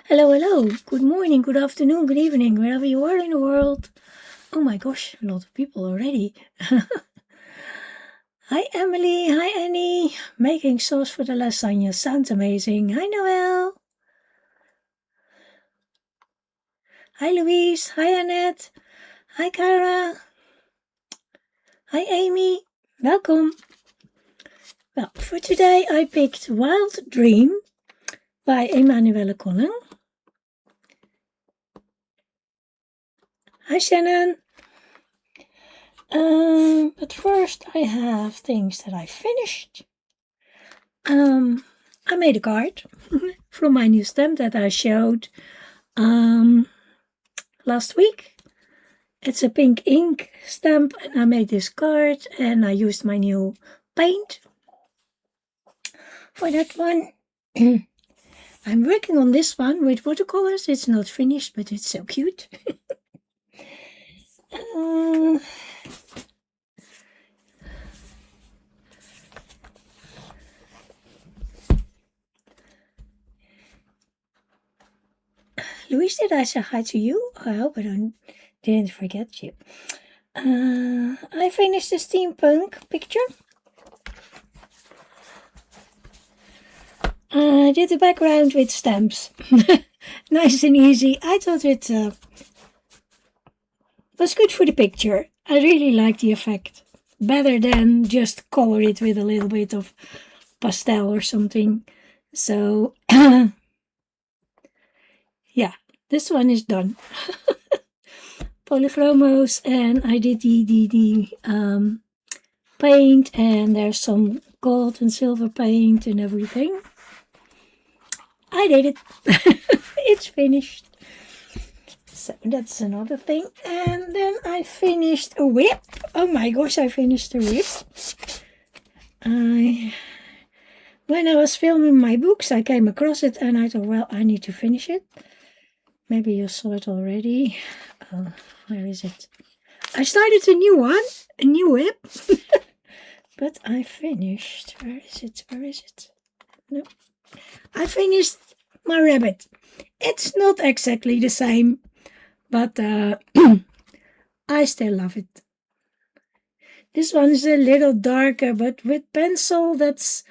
Hello, hello. Good morning, good afternoon, good evening, wherever you are in the world. Oh my gosh, a lot of people already. Hi, Emily. Hi, Annie. Making sauce for the lasagna. Sounds amazing. Hi, Noelle. Hi, Louise. Hi, Annette. Hi, Cara. Hi, Amy. Welcome. Well, for today I picked Wild Dream by Emmanuelle Colin. Hi, Shannon. But first I have things that I finished. I made a card from my new stamp that I showed last week. It's a pink ink stamp, and I made this card, and I used my new paint for that one. I'm working on this one with watercolors. It's not finished, but it's so cute. Louise, did I say hi to you? I hope I didn't forget you. I finished the steampunk picture. I did the background with stamps. Nice and easy. I thought it was good for the picture. I really like the effect. Better than just color it with a little bit of pastel or something. So, yeah, this one is done. Polychromos, and I did the paint, and there's some gold and silver paint and everything. I did it. It's finished. So that's another thing. And then I finished a whip. Oh my gosh, I finished a whip. When I was filming my books, I came across it and I thought, well, I need to finish it. Maybe you saw it already. Where is it? I started a new one, a new whip. But I finished. Where is it? Where is it? No. I finished my rabbit. It's not exactly the same, but I still love it. This one is a little darker, but with pencil that's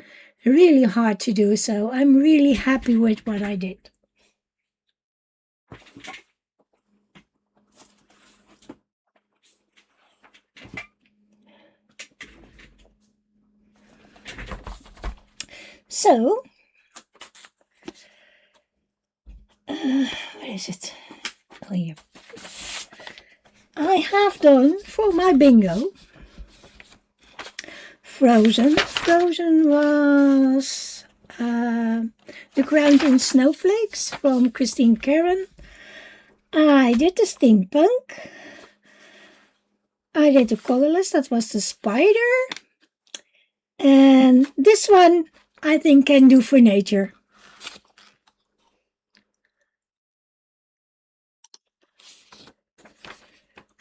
really hard to do, so I'm really happy with what I did. So, where is it? Oh, here. I have done for my bingo Frozen. Frozen was The Crowned in Snowflakes from Christine Karen. I did the steampunk. I did the colorless, that was the spider. And this one I think can do for nature.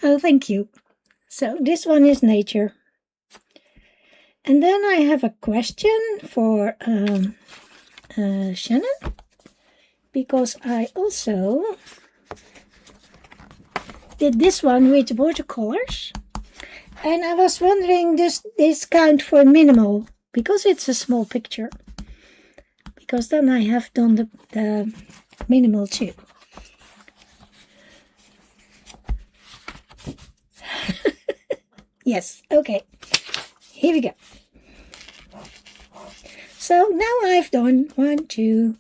Oh, thank you. So this one is nature. And then I have a question for Shannon, because I also did this one with watercolors. And I was wondering, does this count for minimal? Because it's a small picture. Because then I have done the minimal too. Yes, okay. Here we go. So now I've done 1, 2,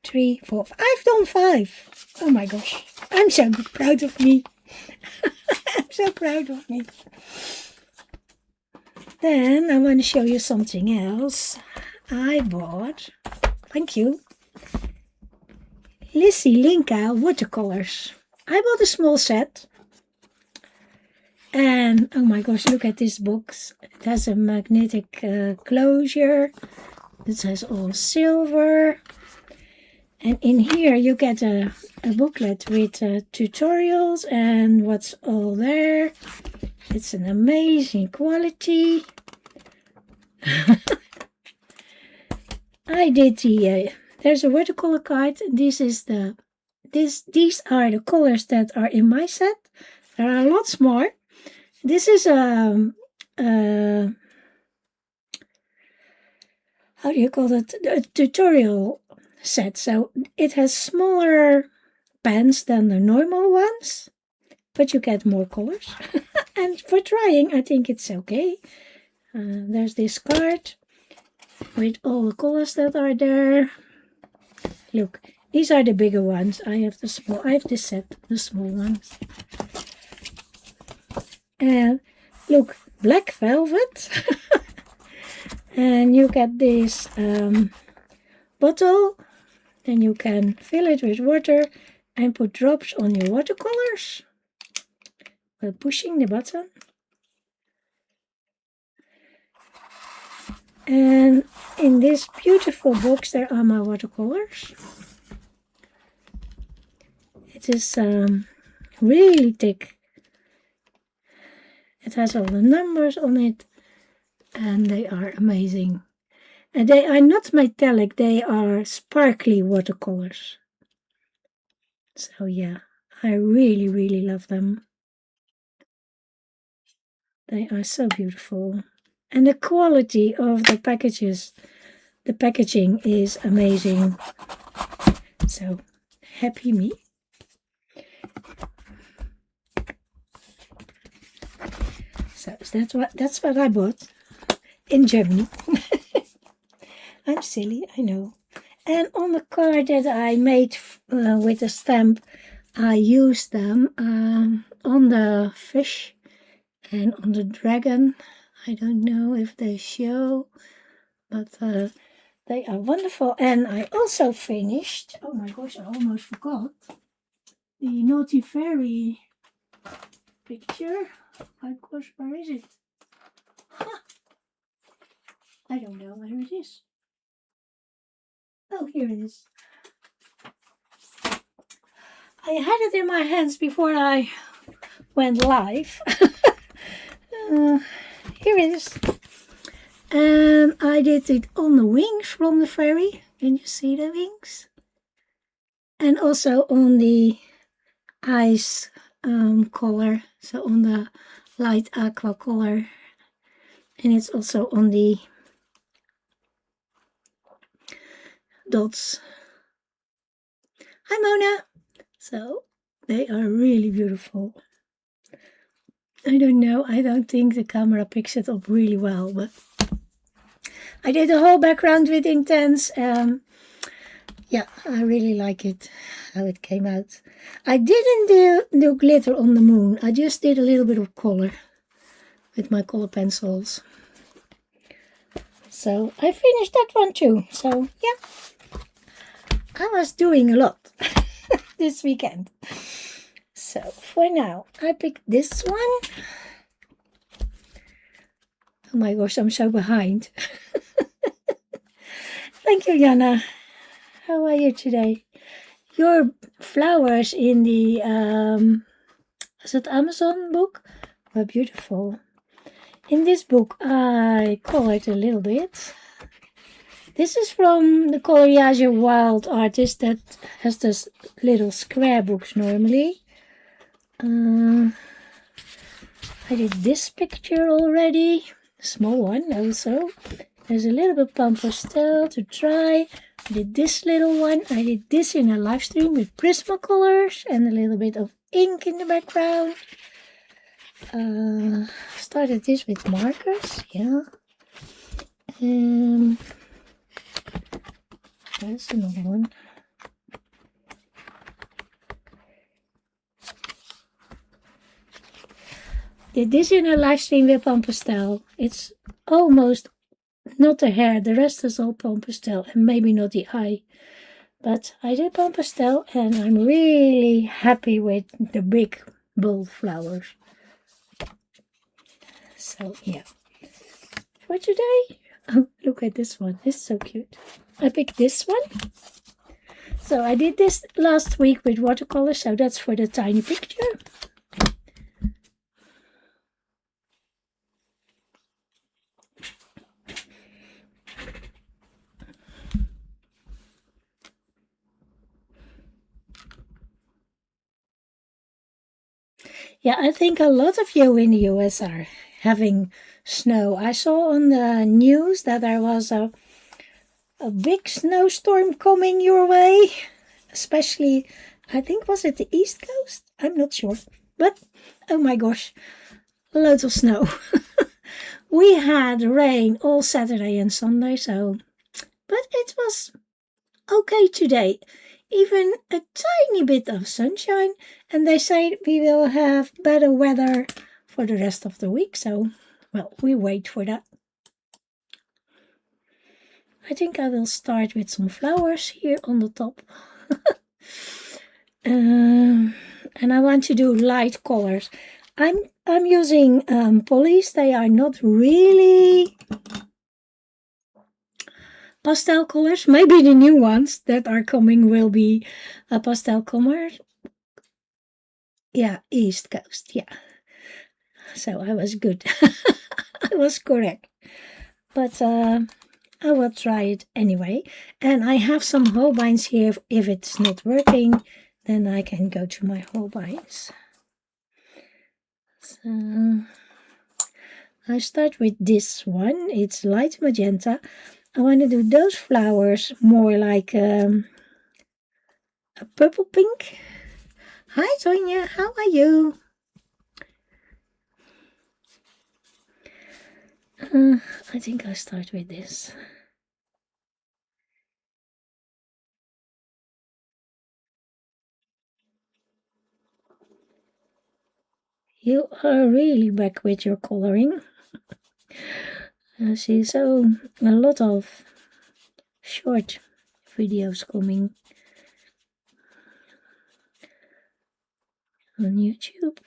3, 4. I've done 5. Oh my gosh. I'm so proud of me. I'm so proud of me. Then I want to show you something else. I bought, thank you, Lissy Linka watercolors. I bought a small set. And oh my gosh, look at this box. It has a magnetic closure. It says all silver. And in here you get a booklet with tutorials and what's all there. It's an amazing quality. I did there's a watercolor card. This is the these are the colors that are in my set. There are lots more. This is how do you call it? A tutorial set. So it has smaller pens than the normal ones, but you get more colors. And for trying, I think it's okay. There's this card with all the colors that are there. Look, these are the bigger ones. I have this set, the small ones. And look, black velvet. And you get this bottle. Then you can fill it with water and put drops on your watercolors by pushing the button. And in this beautiful box there are my watercolors. It is really thick. It has all the numbers on it and they are amazing. And they are not metallic, they are sparkly watercolors. So yeah, I really, really love them. They are so beautiful. And the quality of the packaging is amazing. So, happy me. So that's what I bought in Germany. I'm silly, I know. And on the card that I made with a stamp, I used them on the fish and on the dragon. I don't know if they show, but they are wonderful. And I also finished, oh my gosh, I almost forgot, the Naughty Fairy picture. My gosh, where is it? Huh. I don't know where it is. Oh, here it is. I had it in my hands before I went live. Here it is. And I did it on the wings from the fairy. Can you see the wings? And also on the eyes color. So on the light aqua color. And it's also on the dots. Hi Mona! So they are really beautiful. I don't know, I don't think the camera picks it up really well, but I did the whole background with Intense. Yeah, I really like it, how it came out. I didn't do glitter on the moon. I just did a little bit of color with my color pencils. So I finished that one too. So yeah, I was doing a lot this weekend. So for now, I picked this one. Oh my gosh, I'm so behind. Thank you, Jana. How are you today? Your flowers in the is it Amazon book were beautiful. In this book, I colored a little bit. This is from the Coloriage Wild artist that has this little square books normally. I did this picture already, a small one also. There's a little bit of pastel to try. I did this little one. I did this in a live stream with Prismacolors and a little bit of ink in the background. Started this with markers, yeah. There's another one. Did this in a live stream with pastel. It's almost not the hair, the rest is all pastel and maybe not the eye. But I did pastel and I'm really happy with the big bold flowers. So yeah, for today, oh look at this one, it's so cute. I picked this one. So I did this last week with watercolor, so that's for the tiny picture. Yeah, I think a lot of you in the US are having snow. I saw on the news that there was a big snowstorm coming your way, especially, I think, was it the East Coast? I'm not sure. But, oh my gosh, loads of snow. We had rain all Saturday and Sunday, so, but it was okay today. Even a tiny bit of sunshine, and they say we will have better weather for the rest of the week, so, well, we wait for that. I think I will start with some flowers here on the top. And I want to do light colors. I'm using polys. They are not really pastel colors. Maybe the new ones that are coming will be pastel colors. Yeah, East Coast. Yeah. So I was good. I was correct. But I will try it anyway. And I have some Holbeins here. If it's not working, then I can go to my Holbeins. So I start with this one. It's light magenta. I want to do those flowers more like a purple pink. Hi, Tonya. How are you? I think I start with this. You are really back with your coloring. I see so a lot of short videos coming on YouTube.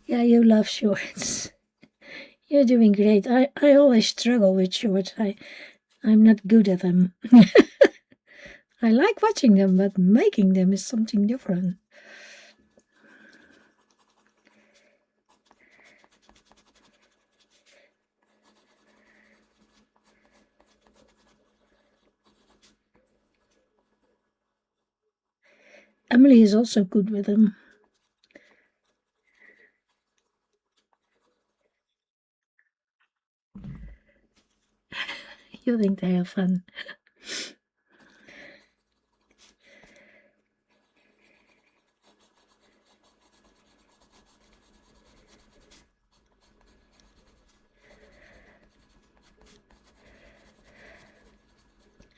Yeah, you love shorts. You're doing great. I always struggle with shorts. I'm not good at them. I like watching them, but making them is something different. Emily is also good with them. You think they are fun.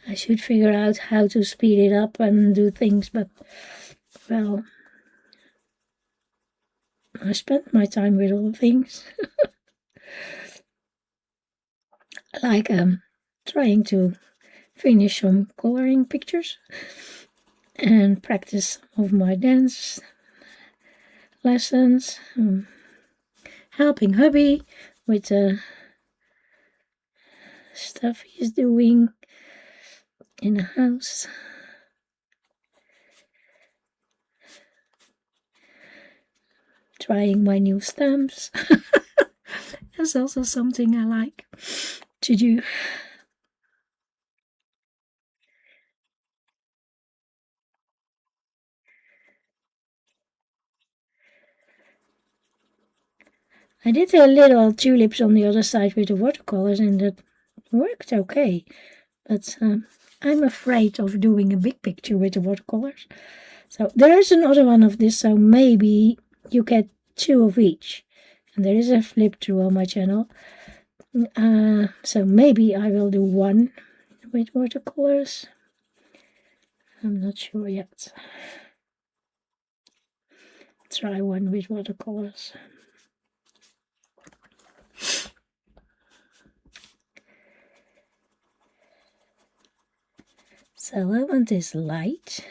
I should figure out how to speed it up and do things, but, well, I spend my time with other things. Like trying to finish some coloring pictures and practice of my dance lessons, helping hubby with the stuff he's doing in the house. Trying my new stamps. That's also something I like to do. I did a little tulips on the other side with the watercolors and that worked okay. But I'm afraid of doing a big picture with the watercolors. So there is another one of this, so maybe you get 2 of each. And there is a flip through on my channel. So maybe I will do one with watercolors. I'm not sure yet. Try one with watercolors. So I want this light.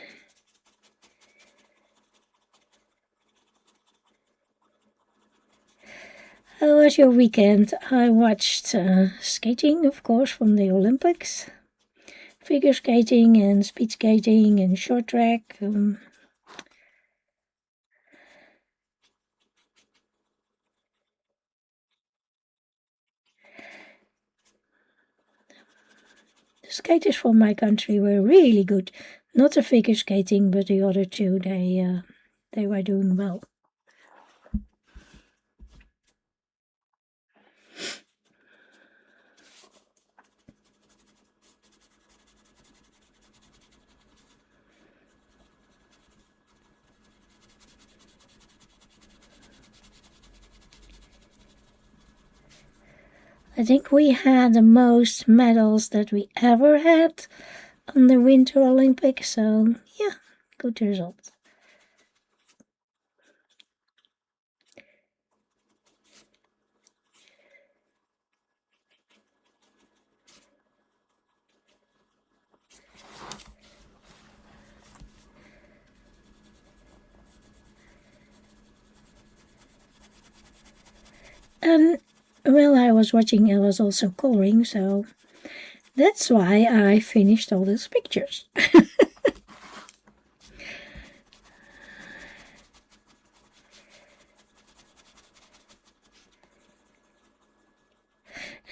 How was your weekend? I watched skating, of course, from the Olympics. Figure skating and speed skating and short track. skaters from my country were really good. Not the figure skating, but the other two, they were doing well. I think we had the most medals that we ever had on the Winter Olympics, so yeah, good result. And while I was watching, I was also coloring, so that's why I finished all those pictures.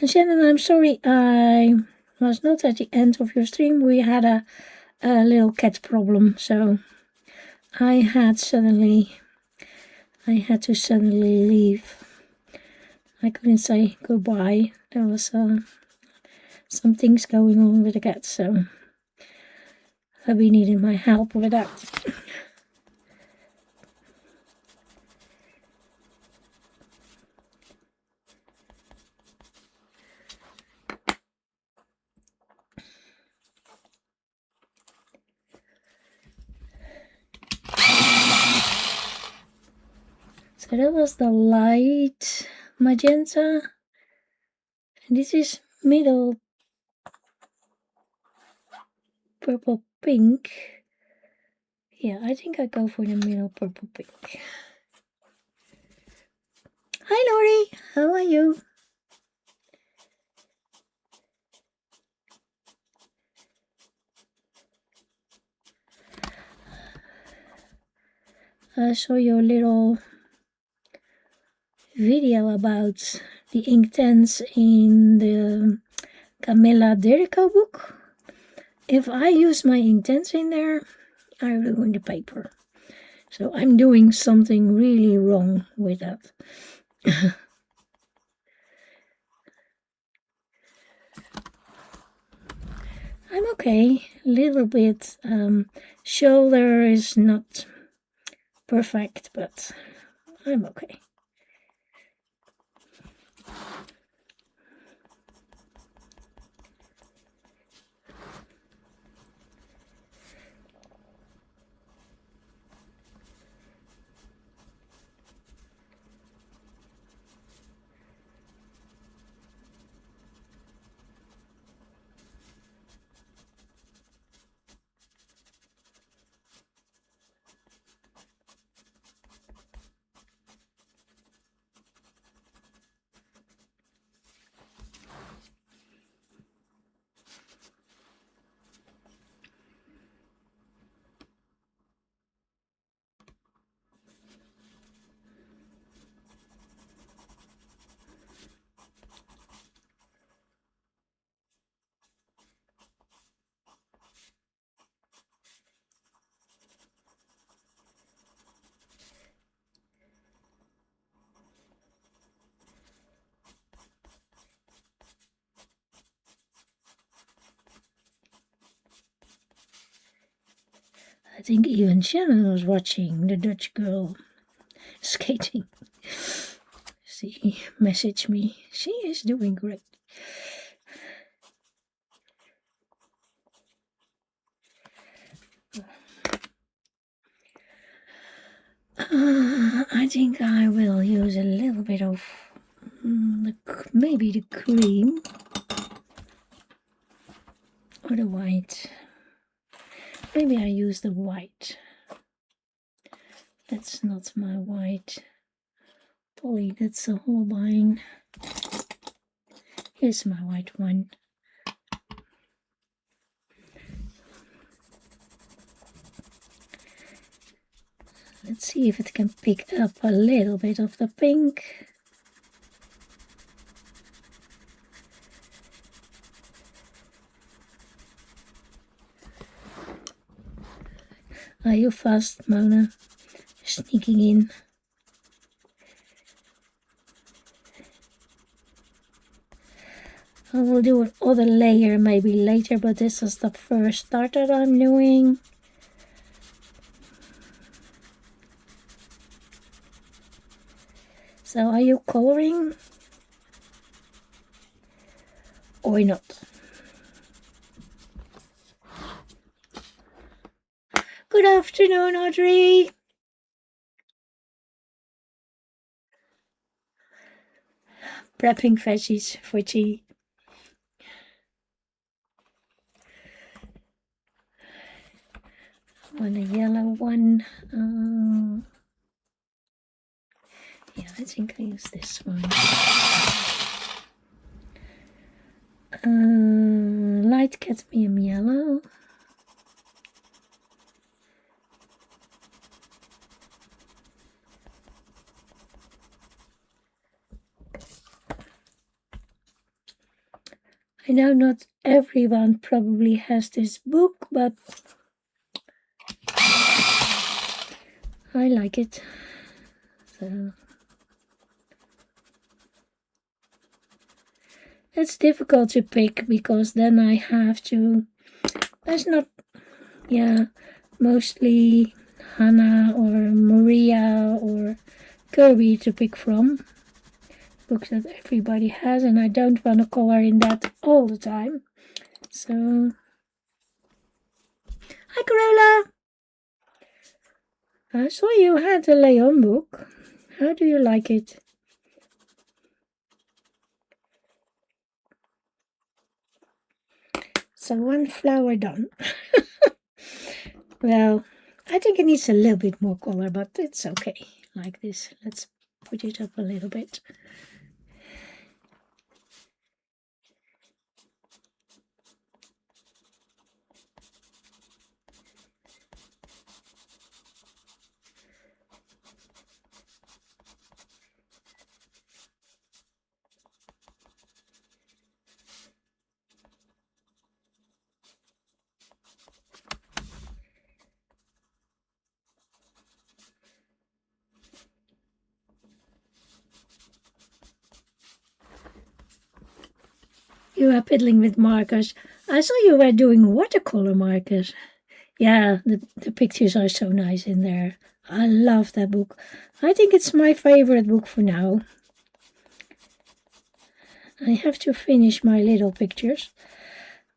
And Shannon, I'm sorry I was not at the end of your stream. We had a little cat problem, so I had to suddenly leave. I couldn't say goodbye. There was some things going on with the cat, so hubby needed my help with that. So that was the light magenta, and this is middle purple pink. Yeah, I think I go for the middle purple pink. Hi Lori, how are you? I saw your little video about the Inktense in the Camilla Derico book. If I use my Inktense in there, I ruin the paper. So I'm doing something really wrong with that. I'm okay, a little bit. Shoulder is not perfect, but I'm okay. I think even Shannon was watching the Dutch girl skating. She messaged me. She is doing great. I think I will use a little bit of maybe the cream or the white. Maybe I use the white. That's not my white poly, that's a Holbein. Here's my white one. Let's see if it can pick up a little bit of the pink. Are you fast, Mona? Sneaking in. I will do another layer maybe later, but this is the first start that I'm doing. So are you coloring? Or not? Good afternoon, Audrey. Prepping veggies for tea. Want a yellow one. Yeah, I think I use this one. Light cadmium yellow. I know not everyone probably has this book, but I like it. So it's difficult to pick because then I have to. There's not, yeah, mostly Hannah or Maria or Kirby to pick from. Books that everybody has, and I don't want to color in that all the time. So, hi Corolla! I saw you had a Leon book. How do you like it? So one flower done. Well, I think it needs a little bit more color, but it's okay like this. Let's put it up a little bit. You are piddling with markers. I saw you were doing watercolor markers. Yeah, the pictures are so nice in there. I love that book. I think it's my favorite book for now. I have to finish my little pictures.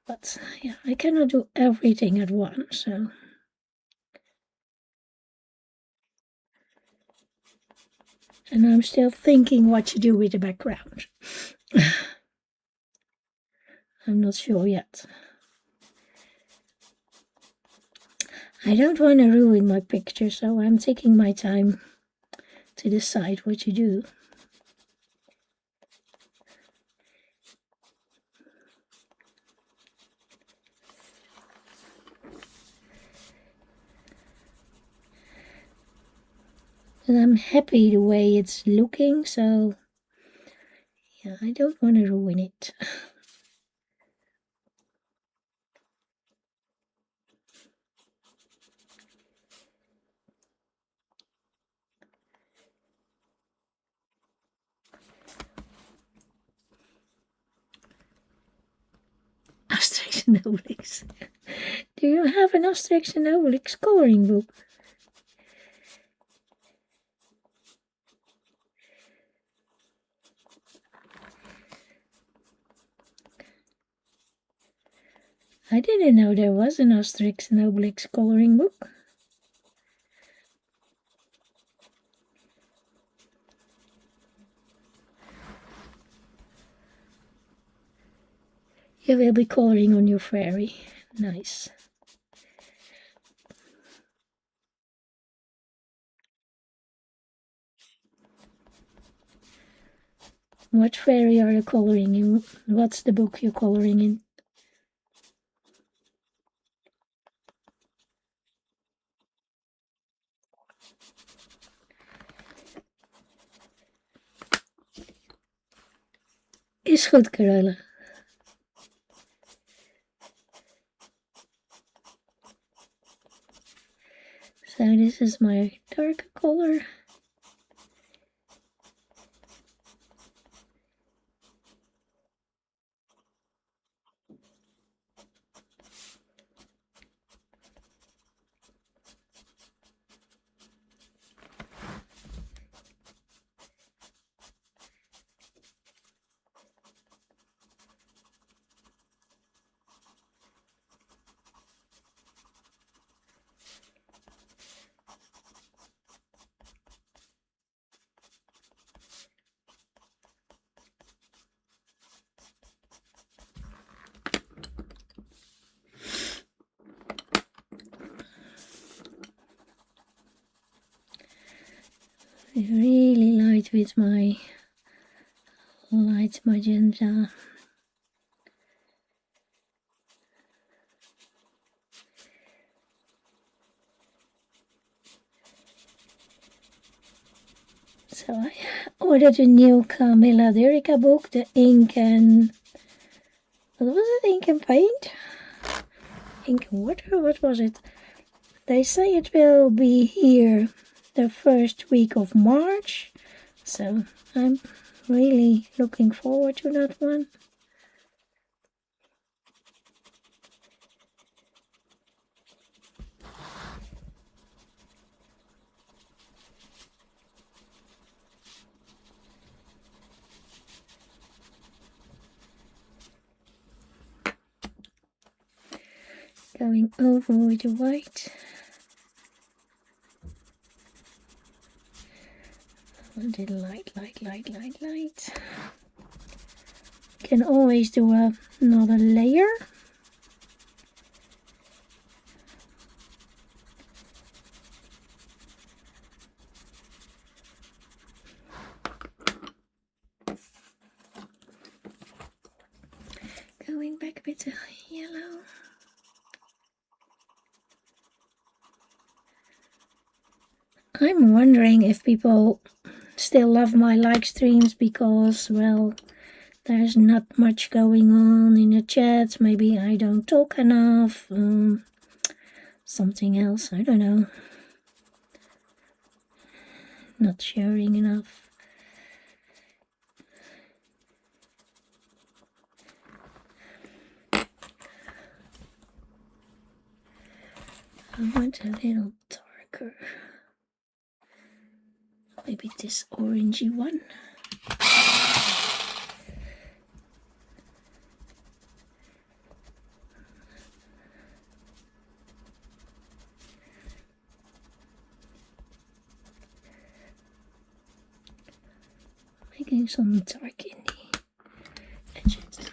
But yeah, I cannot do everything at once, so. And I'm still thinking what to do with the background. I'm not sure yet. I don't want to ruin my picture, so I'm taking my time to decide what to do. And I'm happy the way it's looking, so yeah, I don't want to ruin it. Asterix and Obelix. Do you have an Asterix and Obelix coloring book? I didn't know there was an Asterix and Obelix coloring book. You will be coloring on your fairy. Nice. What fairy are you coloring in? What's the book you're coloring in? Is goed, Carola. This is my darker color. It's really light with my light magenta. So I ordered a new Camilla Derica book, the ink and... what was it? Ink and paint? Ink and water? What was it? They say it will be here the first week of March. So I'm really looking forward to that one. Going over with the white. A little light. Can always do another layer. Going back with the yellow. I'm wondering if people still love my live streams because, well, there's not much going on in the chat. Maybe I don't talk enough. Something else, I don't know. Not sharing enough. I want a little darker. Maybe this orangey one. Making some dark in the edges.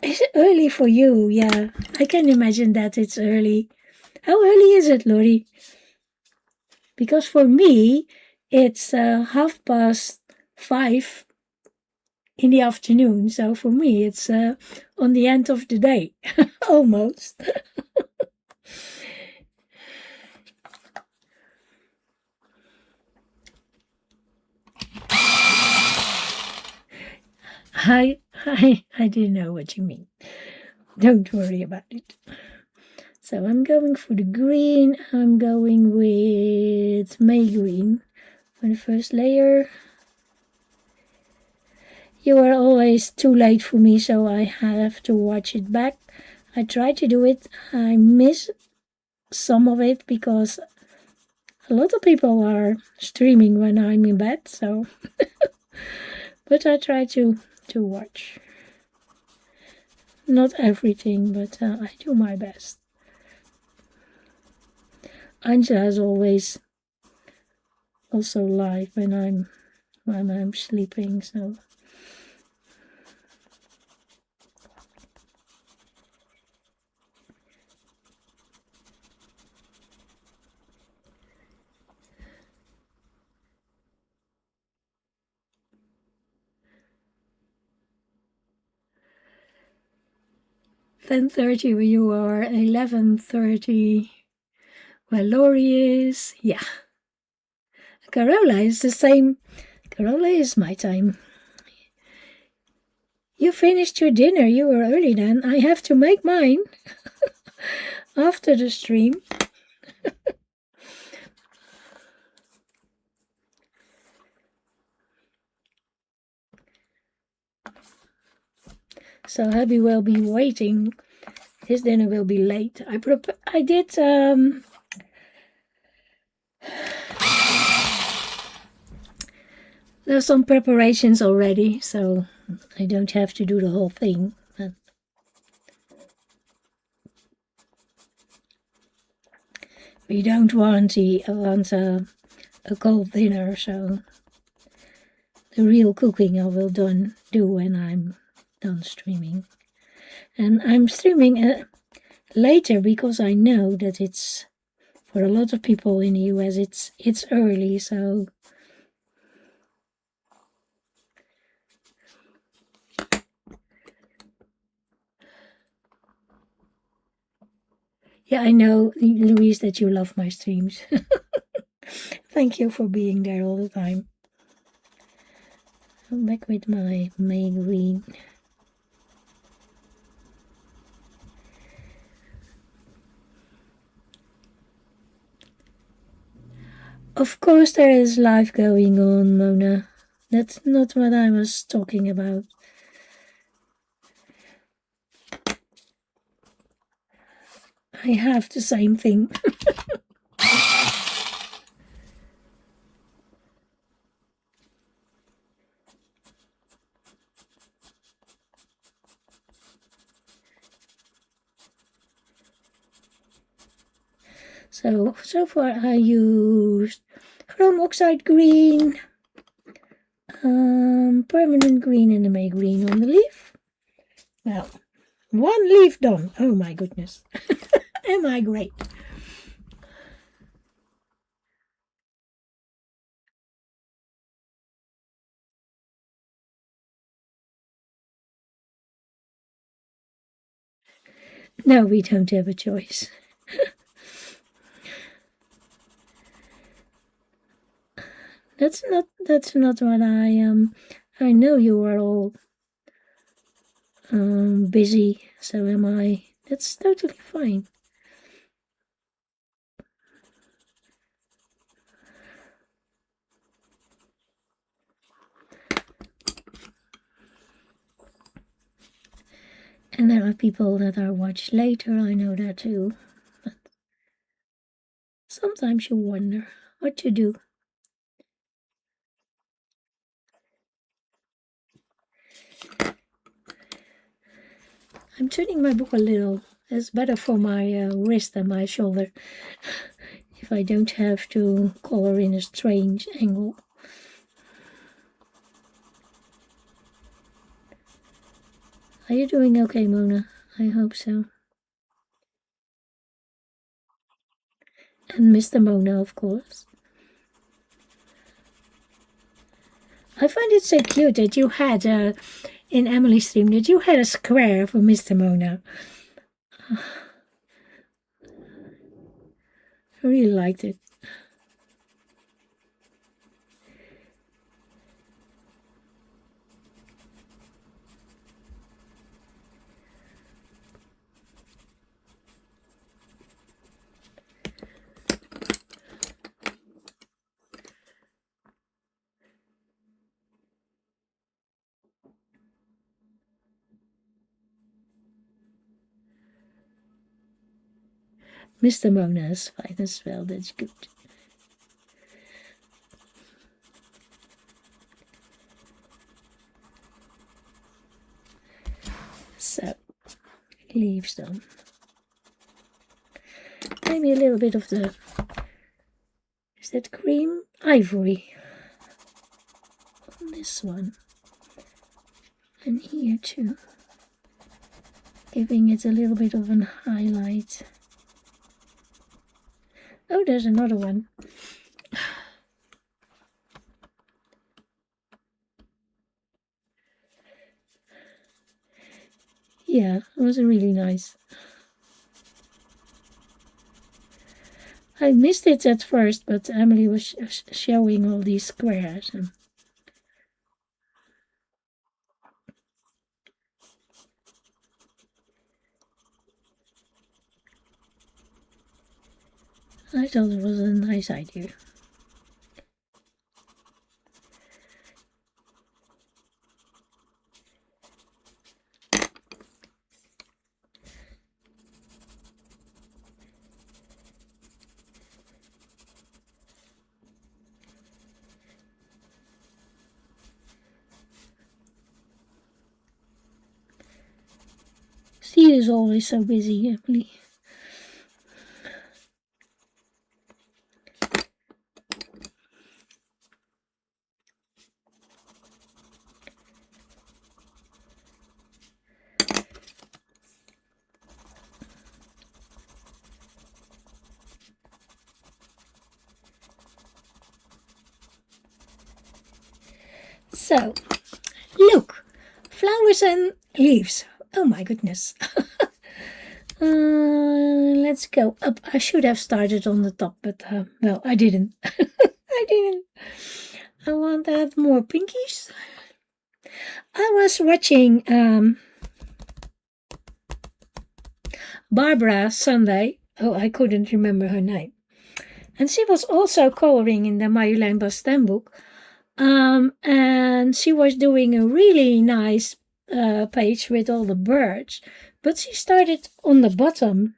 Is it early for you? Yeah, I can imagine that it's early. How early is it, Lori? Because for me, it's 5:30 in the afternoon. So for me, it's on the end of the day, almost. I didn't know what you mean. Don't worry about it. So I'm going for the green. I'm going with May green for the first layer. You are always too late for me, so I have to watch it back. I try to do it. I miss some of it because a lot of people are streaming when I'm in bed, so but I try to watch. Not everything, but I do my best. Anja is always also live when I'm sleeping, so. "10:30 where you are, 11:30 where Lori is." Yeah. Carola is the same. Carola is my time. You finished your dinner. You were early then. I have to make mine. after the stream. So hubby will be waiting. His dinner will be late. I did there's some preparations already, so I don't have to do the whole thing. But we don't want a cold dinner, so the real cooking I will do when I'm done streaming. And I'm streaming later because I know that it's, for a lot of people in the US, it's early, so yeah, I know, Louise, that you love my streams. Thank you for being there all the time. I'm back with my May green. Of course there is life going on, Mona. That's not what I was talking about. I have the same thing. So far I used chrome oxide green, permanent green, and the May green on the leaf. Well, one leaf done. Oh my goodness. Am I great? No, we don't have a choice. That's not what I know you are all busy, so am I. That's totally fine. And there are people that are watched later, I know that too. But sometimes you wonder what to do. I'm turning my book a little. It's better for my wrist and my shoulder. If I don't have to color in a strange angle. Are you doing okay, Mona? I hope so. And Mr. Mona, of course. I find it so cute that you had, in Emily's stream, that you had a square for Mr. Mona. I really liked it. Mr. Mona is fine as well, that's good. So, leaves done. Maybe a little bit of the, is that cream? Ivory. On this one. And here too. Giving it a little bit of an highlight. Oh, there's another one. Yeah, it was really nice. I missed it at first, but Emily was showing all these squares. And I thought it was a nice idea. She is always so busy, Emily. So, look, flowers and leaves. Oh my goodness. Let's go up. I should have started on the top, but well, I didn't. I didn't. I want to add more pinkies. I was watching Barbara Sunday. Oh, I couldn't remember her name. And she was also coloring in the Marjolein Bastem book. And she was doing a really nice page with all the birds. But she started on the bottom.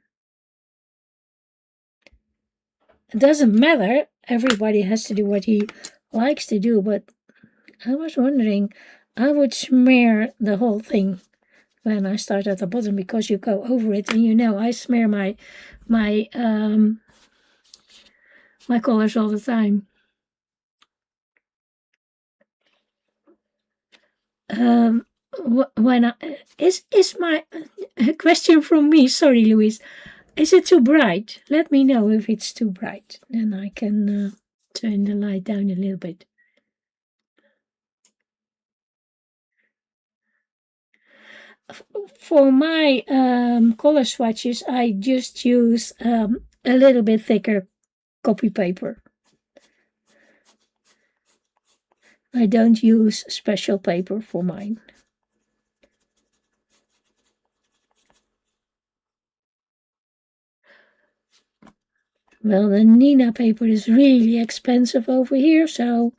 It doesn't matter. Everybody has to do what he likes to do. But I was wondering, I would smear the whole thing when I start at the bottom, because you go over it, and you know I smear my colors all the time. Is my question from me? Sorry, Louise. Is it too bright? Let me know if it's too bright. Then I can turn the light down a little bit. For my color swatches, I just use a little bit thicker copy paper. I don't use special paper for mine. Well, the Nina paper is really expensive over here, so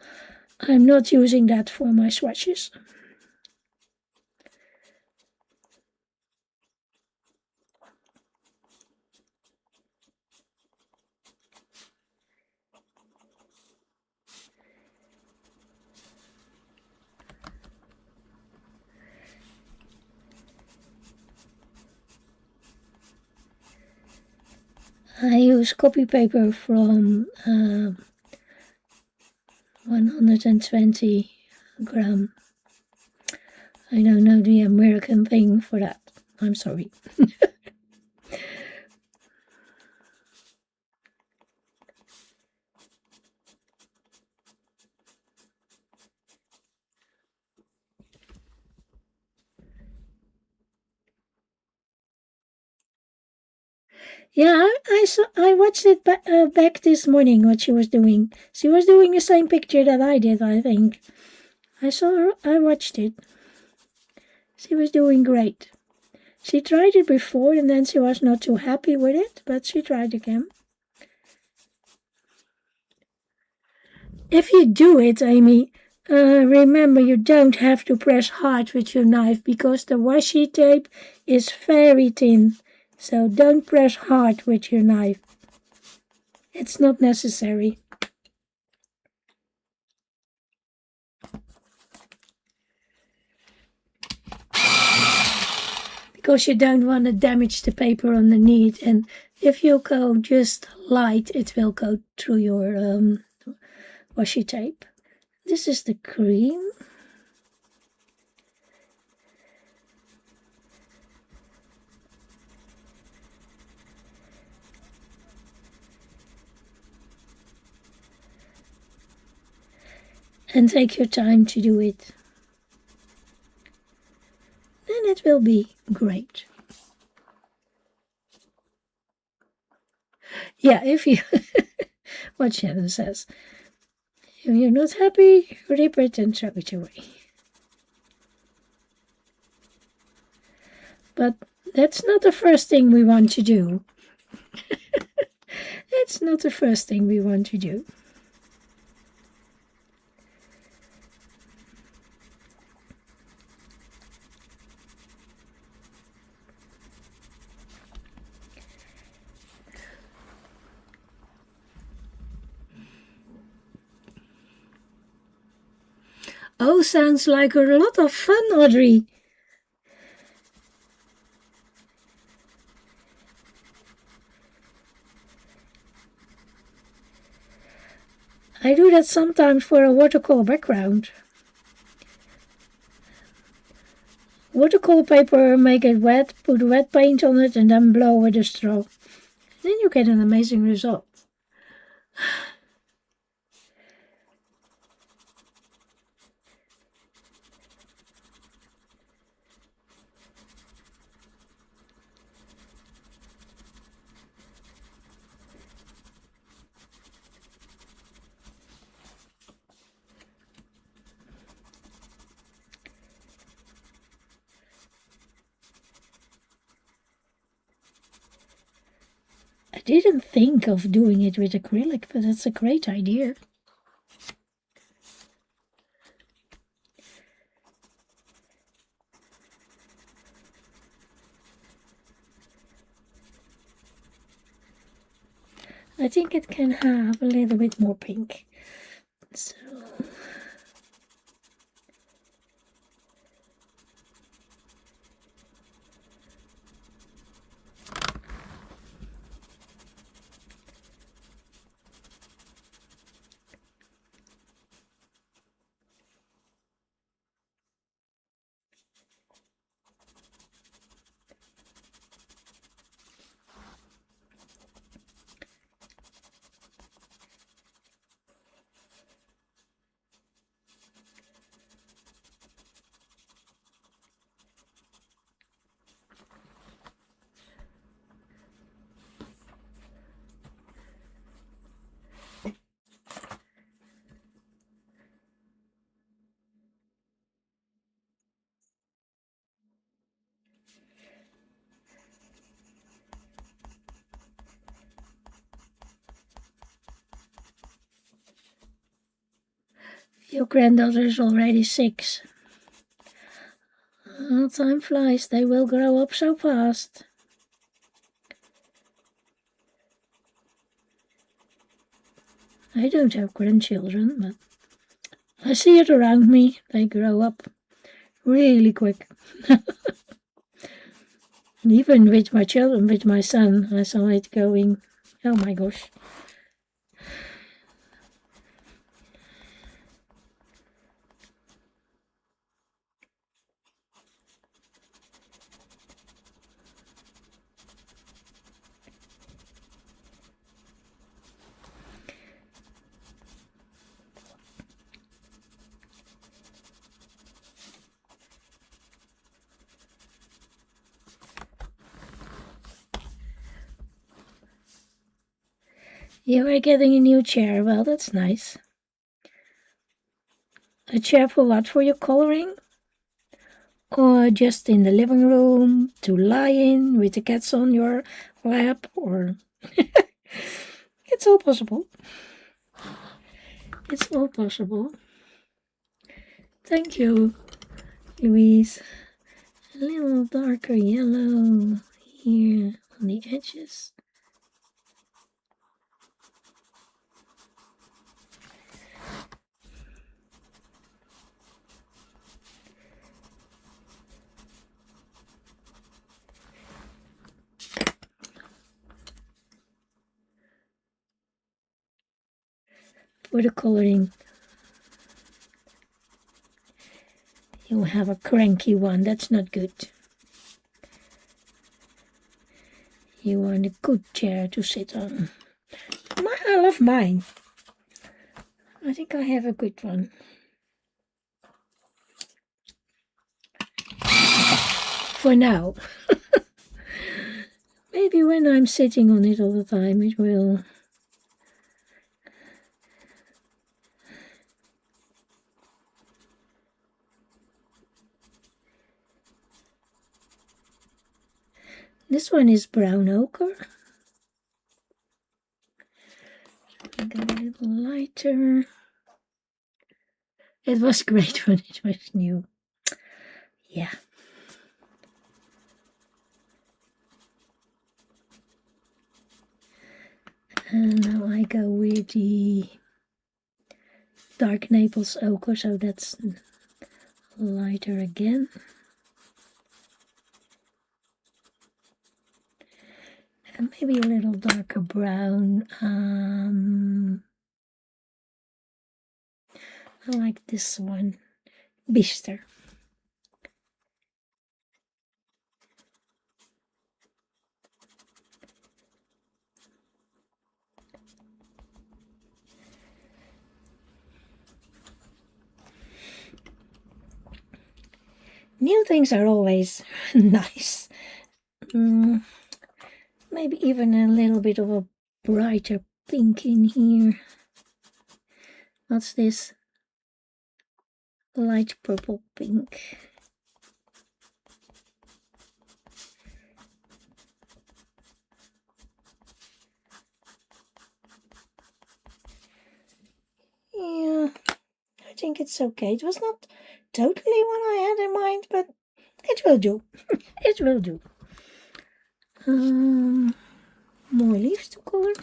I'm not using that for my swatches. I use copy paper from 120 gram. I don't know the American thing for that. I'm sorry. Yeah, I watched it back this morning, what she was doing. She was doing the same picture that I did, I think. I saw her, I watched it. She was doing great. She tried it before and then she was not too happy with it, but she tried again. If you do it, Amy, remember you don't have to press hard with your knife because the washi tape is very thin. So don't press hard with your knife. It's not necessary. Because you don't want to damage the paper underneath, and if you go just light, it will go through your washi tape. This is the cream. And take your time to do it. Then it will be great. Yeah, if you, what Shannon says, if you're not happy, rip it and throw it away. But that's not the first thing we want to do. It's not the first thing we want to do. Oh, sounds like a lot of fun, Audrey. I do that sometimes for a watercolor background. Watercolor paper, make it wet, put wet paint on it, and then blow with a straw. Then you get an amazing result. I didn't think of doing it with acrylic, but that's a great idea. I think it can have a little bit more pink. So your granddaughter is already 6. Oh, time flies. They will grow up so fast. I don't have grandchildren, but I see it around me. They grow up really quick. Even with my children, with my son, I saw it going, oh my gosh. You are getting a new chair. Well, that's nice. A chair for what? For your coloring? Or just in the living room to lie in with the cats on your lap? Or it's all possible. It's all possible. Thank you, Louise. A little darker yellow here on the edges. For the coloring, you'll have a cranky one. That's not good. You want a good chair to sit on. I love mine. I think I have a good one. For now. Maybe when I'm sitting on it all the time, it will. This one is brown ochre. lighter. It was great when it was new. Yeah. And now I go with the dark Naples ochre, so that's lighter again. And maybe a little darker brown. I like this one, Bister. New things are always nice. Maybe even a little bit of a brighter pink in here. What's this? Light purple pink. Yeah, I think it's okay. It was not totally what I had in mind, but it will do. It will do. More leaves to color.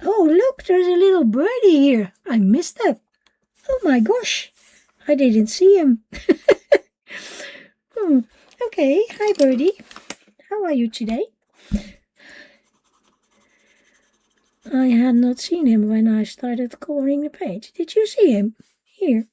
Oh, look, there's a little birdie here. I missed that. Oh my gosh, I didn't see him. Okay, hi birdie. How are you today? I had not seen him when I started coloring the page. Did you see him? Here.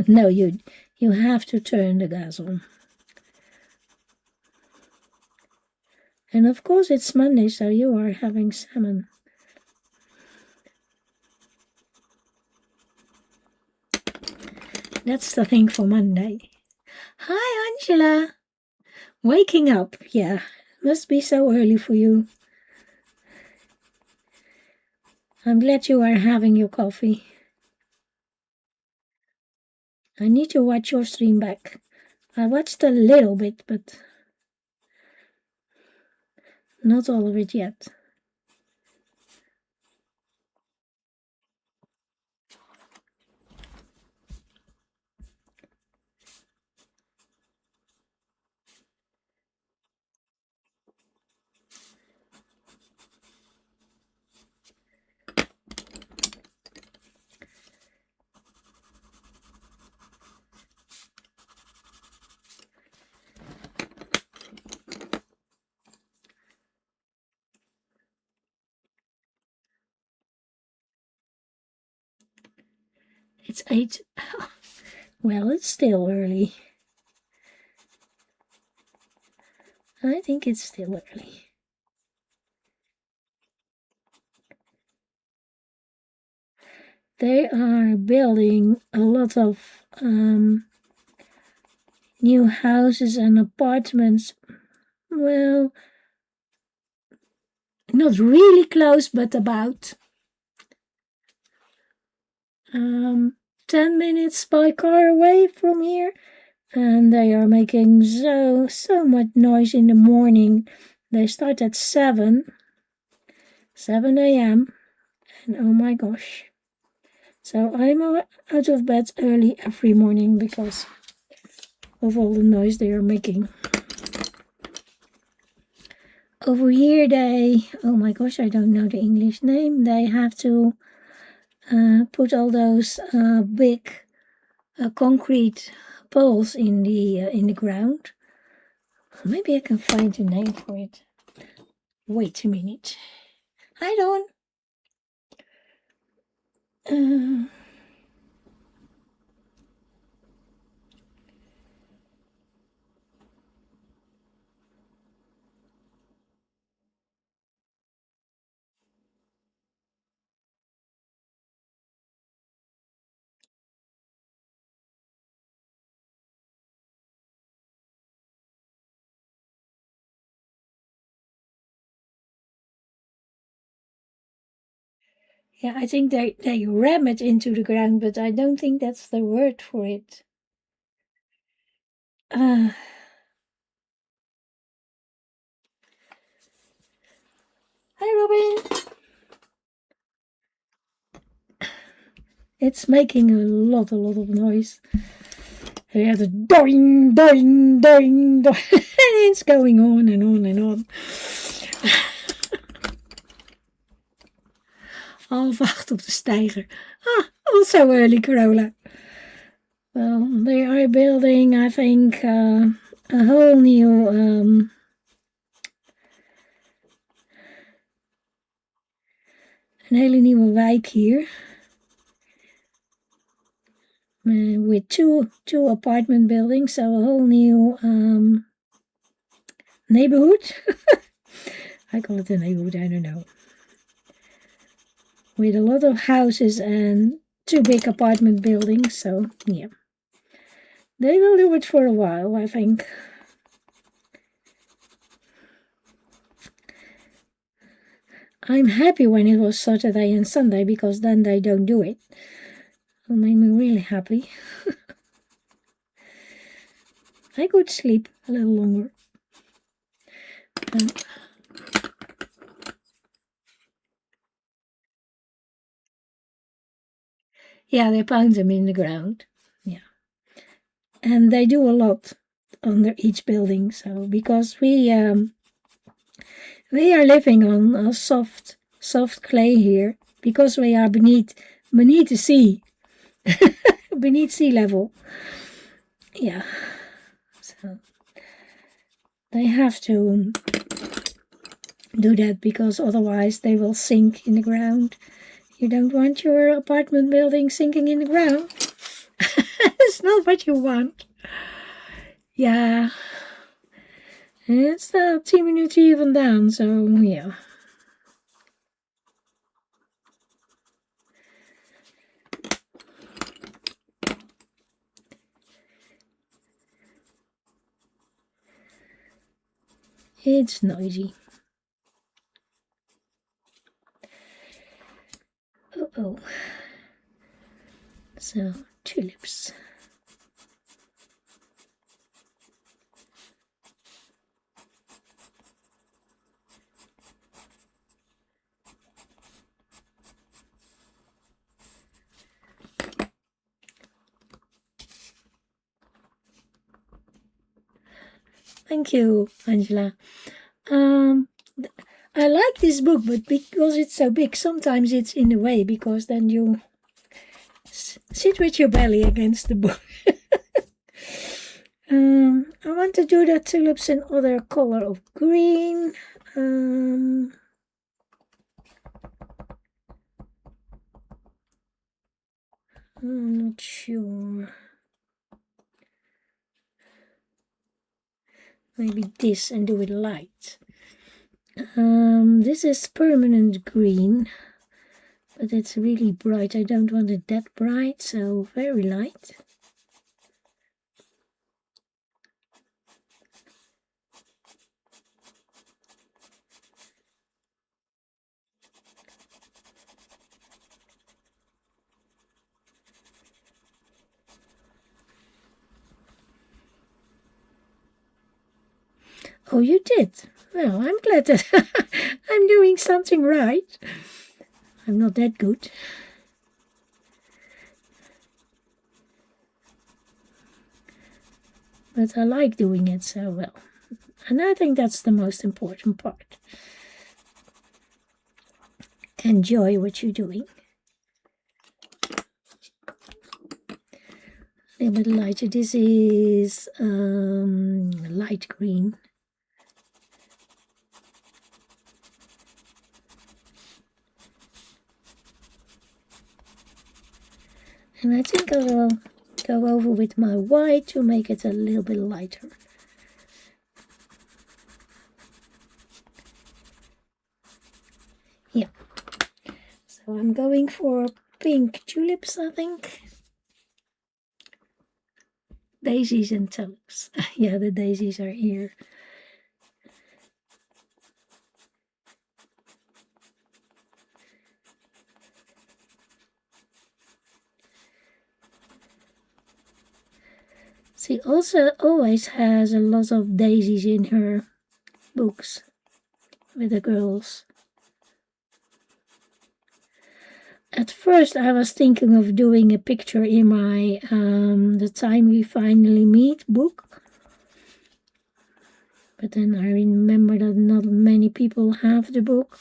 No, you have to turn the gas on. And of course it's Monday, so you are having salmon. That's the thing for Monday. Hi, Angela. Waking up. Yeah, must be so early for you. I'm glad you are having your coffee. I need to watch your stream back. I watched a little bit, but not all of it yet. It's 8. Well, it's still early. I think it's still early. They are building a lot of new houses and apartments. Well, not really close, but about 10 minutes by car away from here. And they are making so much noise in the morning. They start at 7 a.m. And oh my gosh. So I'm out of bed early every morning because of all the noise they are making. Over here oh my gosh, I don't know the English name. They have to put all those big concrete poles in the ground. Maybe I can find a name for it. Wait a minute. Hi, Dawn. Yeah, I think they ram it into the ground, but I don't think that's the word for it. Hi, Robin. It's making a lot of noise. Yeah, the doing, doing, doing, doing. It's going on and on and on. 7:30 op de steiger. Ah, also early, Corolla. Well, they are building, I think, a whole new een hele nieuwe wijk hier. With two apartment buildings, so a whole new neighborhood. I call it a neighborhood, I don't know. With a lot of houses and 2 big apartment buildings, so yeah. They will do it for a while, I think. I'm happy when it was Saturday and Sunday, because then they don't do it. It made me really happy. I could sleep a little longer. Yeah, they pound them in the ground. Yeah. And they do a lot under each building. So because we are living on a soft clay here, because we are beneath the sea, beneath sea level. Yeah. So they have to do that, because otherwise they will sink in the ground. You don't want your apartment building sinking in the ground. That's not what you want. Yeah. It's 10 minutes even down, so yeah. It's noisy. Oh. So, tulips. Thank you, Angela. I like this book, but because it's so big, sometimes it's in the way, because then you sit with your belly against the book. I want to do the tulips in other color of green. I'm not sure. Maybe this, and do it light. This is permanent green, but it's really bright. I don't want it that bright, so very light. Oh, you did? Well, I'm glad that I'm doing something right. I'm not that good. But I like doing it so well. And I think that's the most important part. Enjoy what you're doing. A little bit lighter. This is light green. And I think I will go over with my white to make it a little bit lighter. Yeah. So I'm going for pink tulips, I think. Daisies and tulips. Yeah, the daisies are here. She also always has a lot of daisies in her books with the girls. At first I was thinking of doing a picture in my The Time We Finally Meet book. But then I remember that not many people have the book.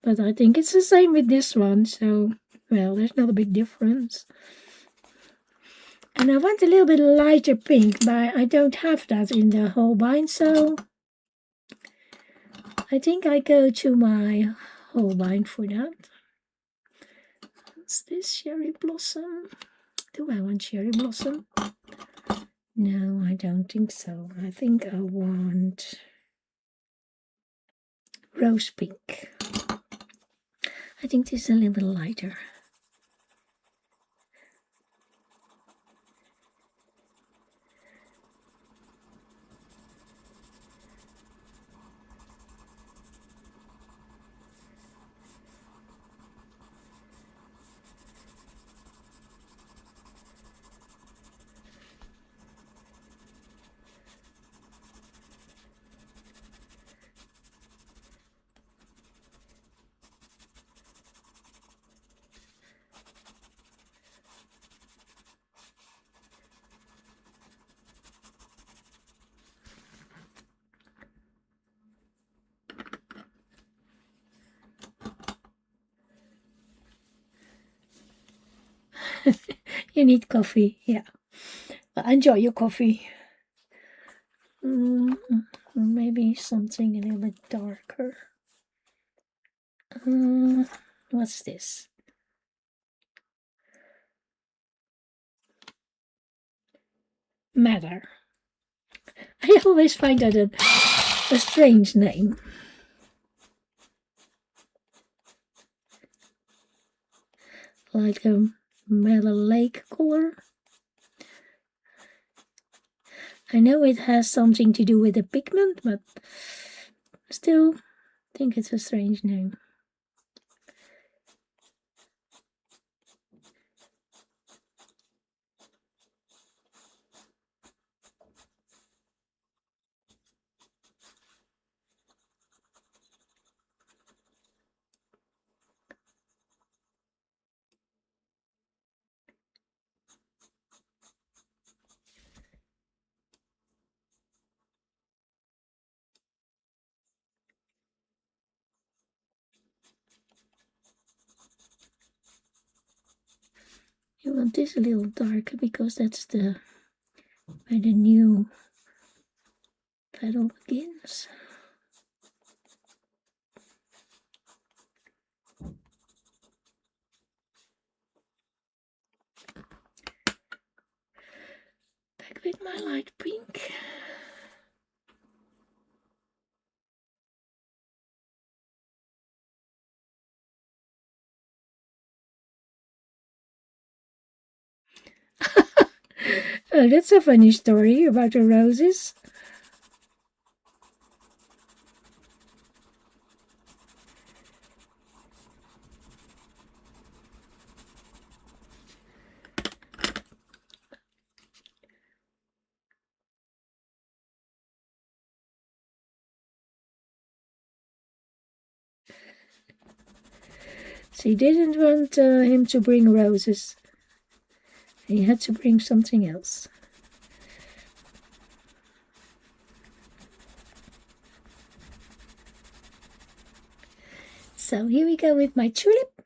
But I think it's the same with this one, so, well, there's not a big difference. And I want a little bit lighter pink, but I don't have that in the Holbein, so I think I go to my Holbein for that. What's this? Cherry Blossom? Do I want Cherry Blossom? No, I don't think so. I think I want Rose Pink. I think this is a little bit lighter. You need coffee, yeah. Well, enjoy your coffee. Maybe something a little bit darker. What's this? Matter. I always find that a strange name. Like a Lake color. I know it has something to do with the pigment, but still think it's a strange name. You want this a little darker because that's where the new petal begins. Back with my light pink. Oh, that's a funny story about the roses. She didn't want him to bring roses. He had to bring something else. So here we go with my tulip.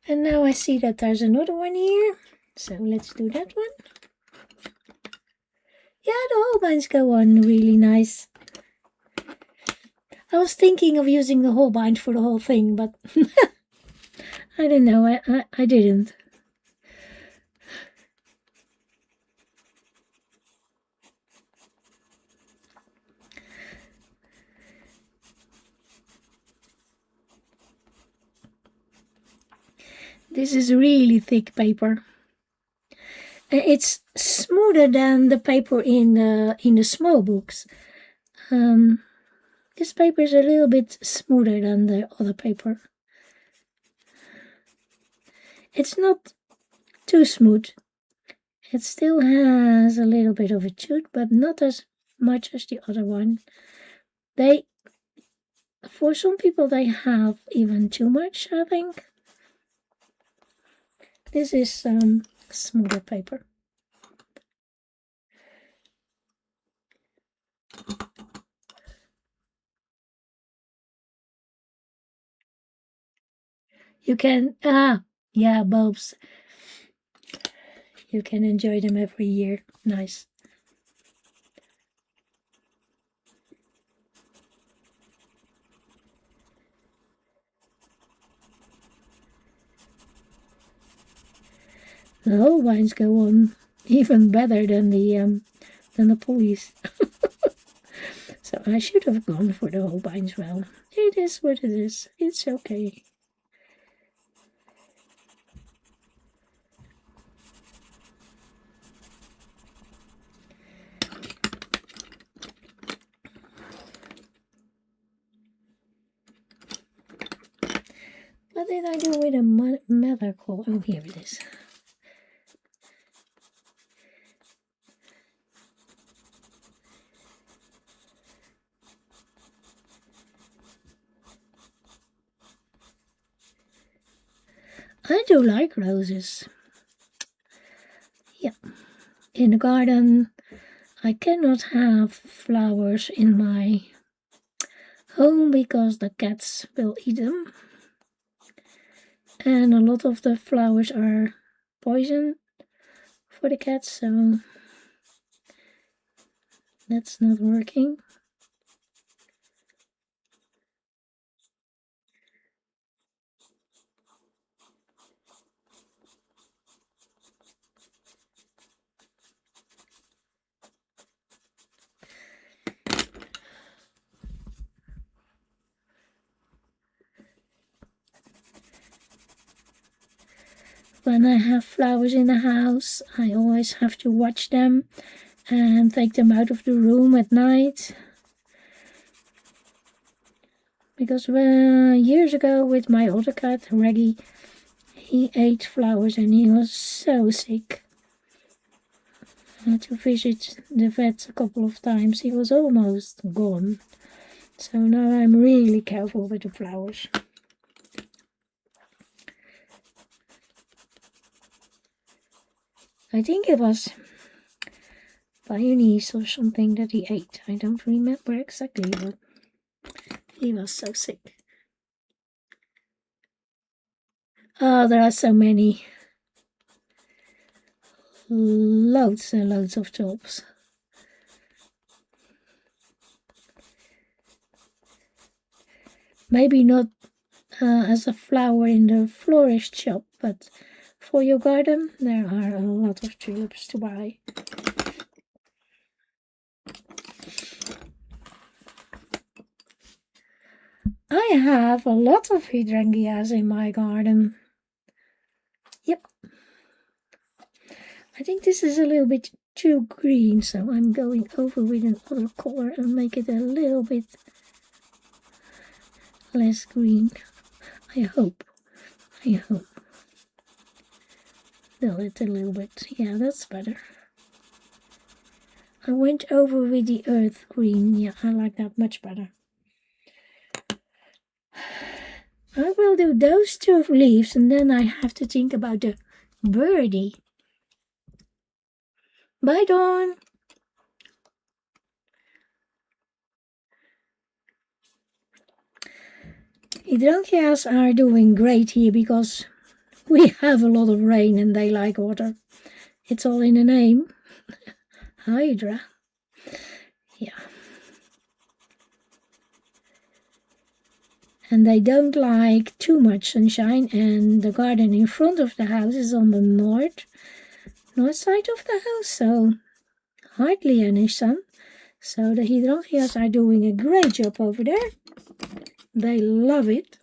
And now I see that there's another one here. So let's do that one. Yeah, the Holbeins go on really nice. I was thinking of using the Holbein for the whole thing, but I don't know, I didn't. This is really thick paper. It's smoother than the paper in the small books. This paper is a little bit smoother than the other paper. It's not too smooth. It still has a little bit of a shoot, but not as much as the other one. For some people, they have even too much, I think. This is smoother paper. You can, yeah, bulbs. You can enjoy them every year. Nice. The whole vines go on even better than the pulleys. So I should have gone for the whole vines. Well, it is what it is. It's okay. What did I do with a mother call? Oh, here it is. I do like roses. Yeah. In the garden, I cannot have flowers in my home because the cats will eat them. And a lot of the flowers are poison for the cats, so that's not working. When I have flowers in the house, I always have to watch them and take them out of the room at night. Because years ago with my other cat, Reggie, he ate flowers and he was so sick. I had to visit the vet a couple of times. He was almost gone. So now I'm really careful with the flowers. I think it was peonies or something that he ate. I don't remember exactly, but he was so sick. Oh, there are so many. Loads and loads of tops. Maybe not as a flower in the florist shop, but for your garden, there are a lot of tulips to buy. I have a lot of hydrangeas in my garden. Yep. I think this is a little bit too green, so I'm going over with another color and make it a little bit less green. I hope. Dull it a little bit. Yeah, that's better. I went over with the earth green. Yeah, I like that much better. I will do those two leaves and then I have to think about the birdie. Bye, Dawn. Hydrangeas are doing great here because we have a lot of rain and they like water. It's all in the name. Hydra. Yeah. And they don't like too much sunshine, and the garden in front of the house is on the north side of the house, so hardly any sun. So the hydrangeas are doing a great job over there. They love it.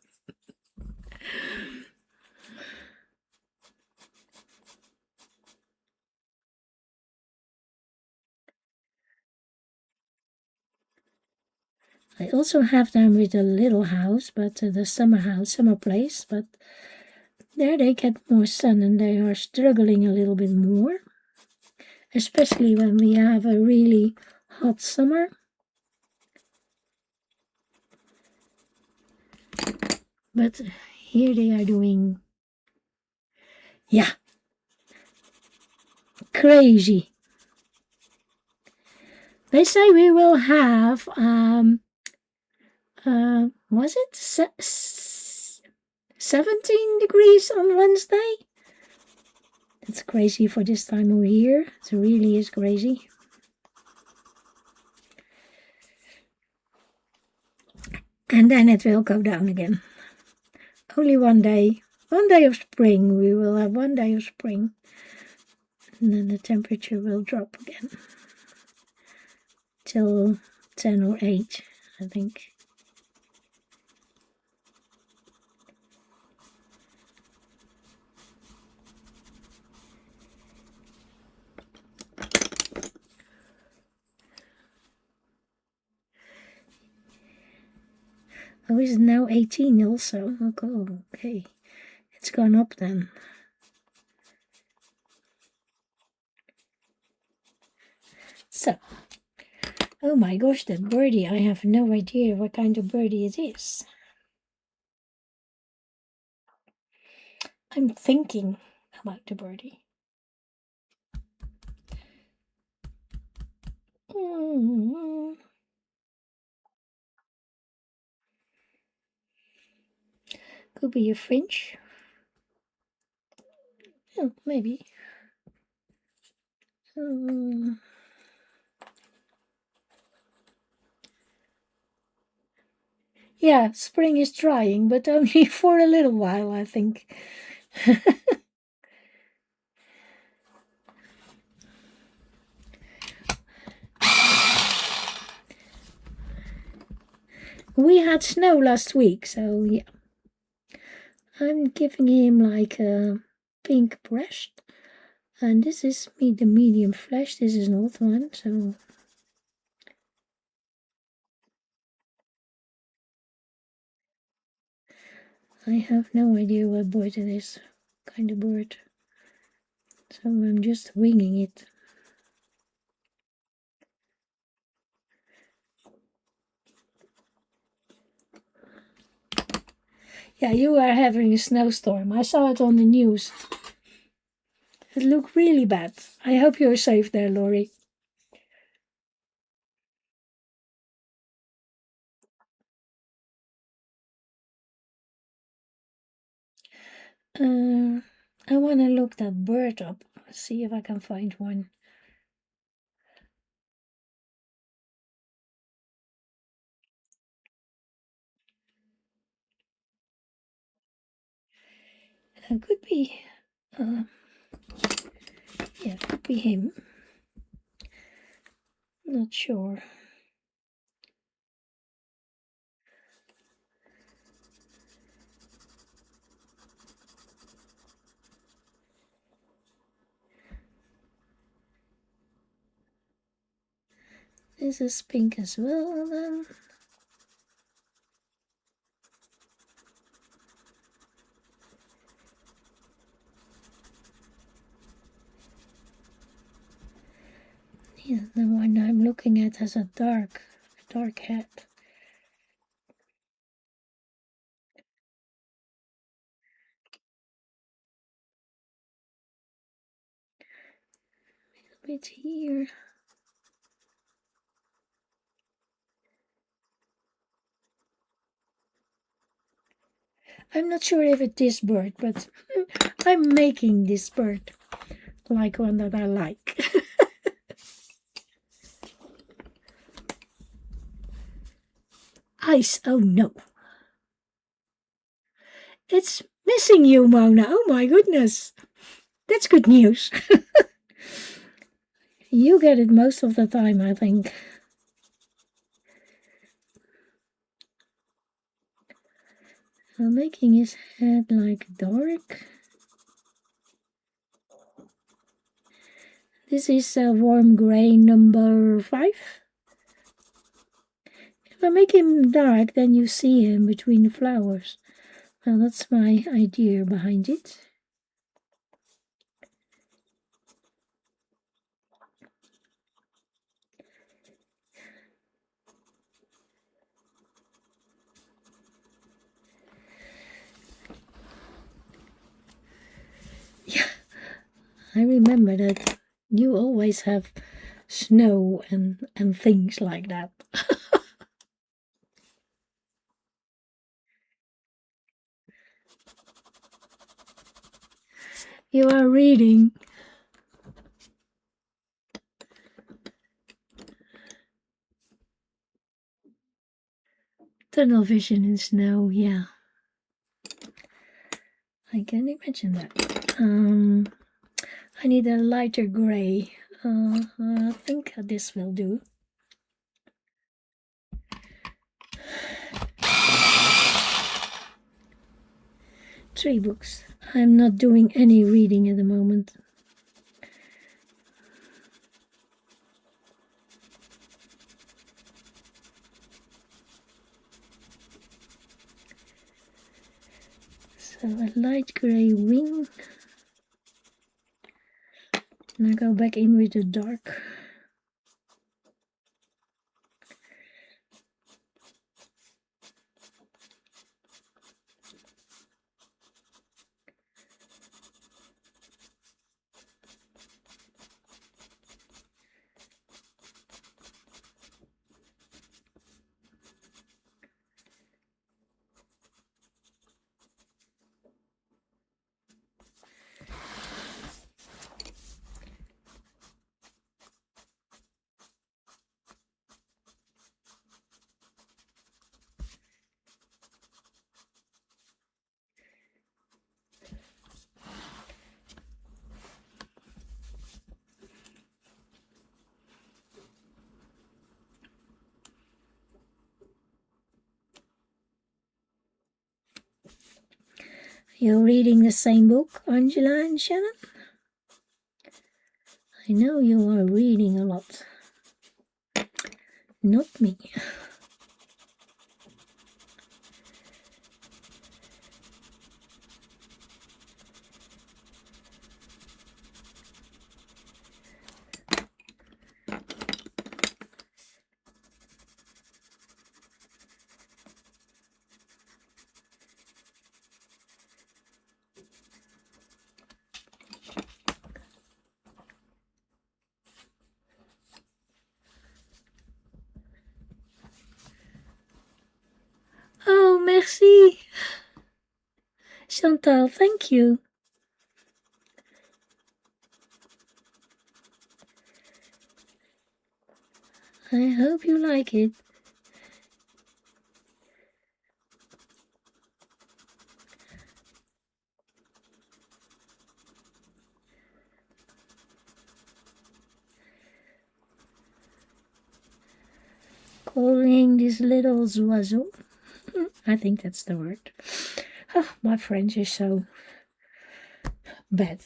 I also have them with a little house, but the summer place, but there they get more sun and they are struggling a little bit more. especially when we have a really hot summer. But here they are doing, yeah, crazy. They say we will have, was it 17 degrees on Wednesday? That's crazy for this time of year. It really is crazy. And then it will go down again. Only one day of spring. We will have 1 day of spring. And then the temperature will drop again. Till 10 or 8, I think. Oh, is it now 18 also? Oh, okay. It's gone up then. So, oh my gosh, that birdie, I have no idea what kind of birdie it is. I'm thinking about the birdie. Could be a finch. Oh, maybe. Yeah, spring is trying, but only for a little while, I think. We had snow last week, so yeah. I'm giving him like a pink breast. And this is the medium flesh. This is an old one, so I have no idea what bird it is, kind of bird. So I'm just winging it. Yeah, you are having a snowstorm. I saw it on the news. It looked really bad. I hope you're safe there, Laurie. I want to look that bird up. See if I can find one. It could be, yeah, it could be him. Not sure. This is pink as well, then. Yeah, the one I'm looking at has a dark head. A bit here. I'm not sure if it's this bird, but I'm making this bird like one that I like. Ice, oh no. It's missing you, Mona. Oh my goodness. That's good news. You get it most of the time, I think. I'm making his head like dark. This is a warm gray number 5. If I make him dark, then you see him between the flowers. Well, that's my idea behind it. I remember that you always have snow and things like that. You are reading. Tunnel vision in snow, yeah. I can imagine that. I need a lighter gray. I think this will do. Three books. I'm not doing any reading at the moment. So a light gray wing. And I go back in with the dark. You're reading the same book, Angela and Shannon? I know you are reading a lot. Not me. Oh, merci. Chantal, thank you. I hope you like it. Calling this little oiseau. I think that's the word. Oh, my French is so bad.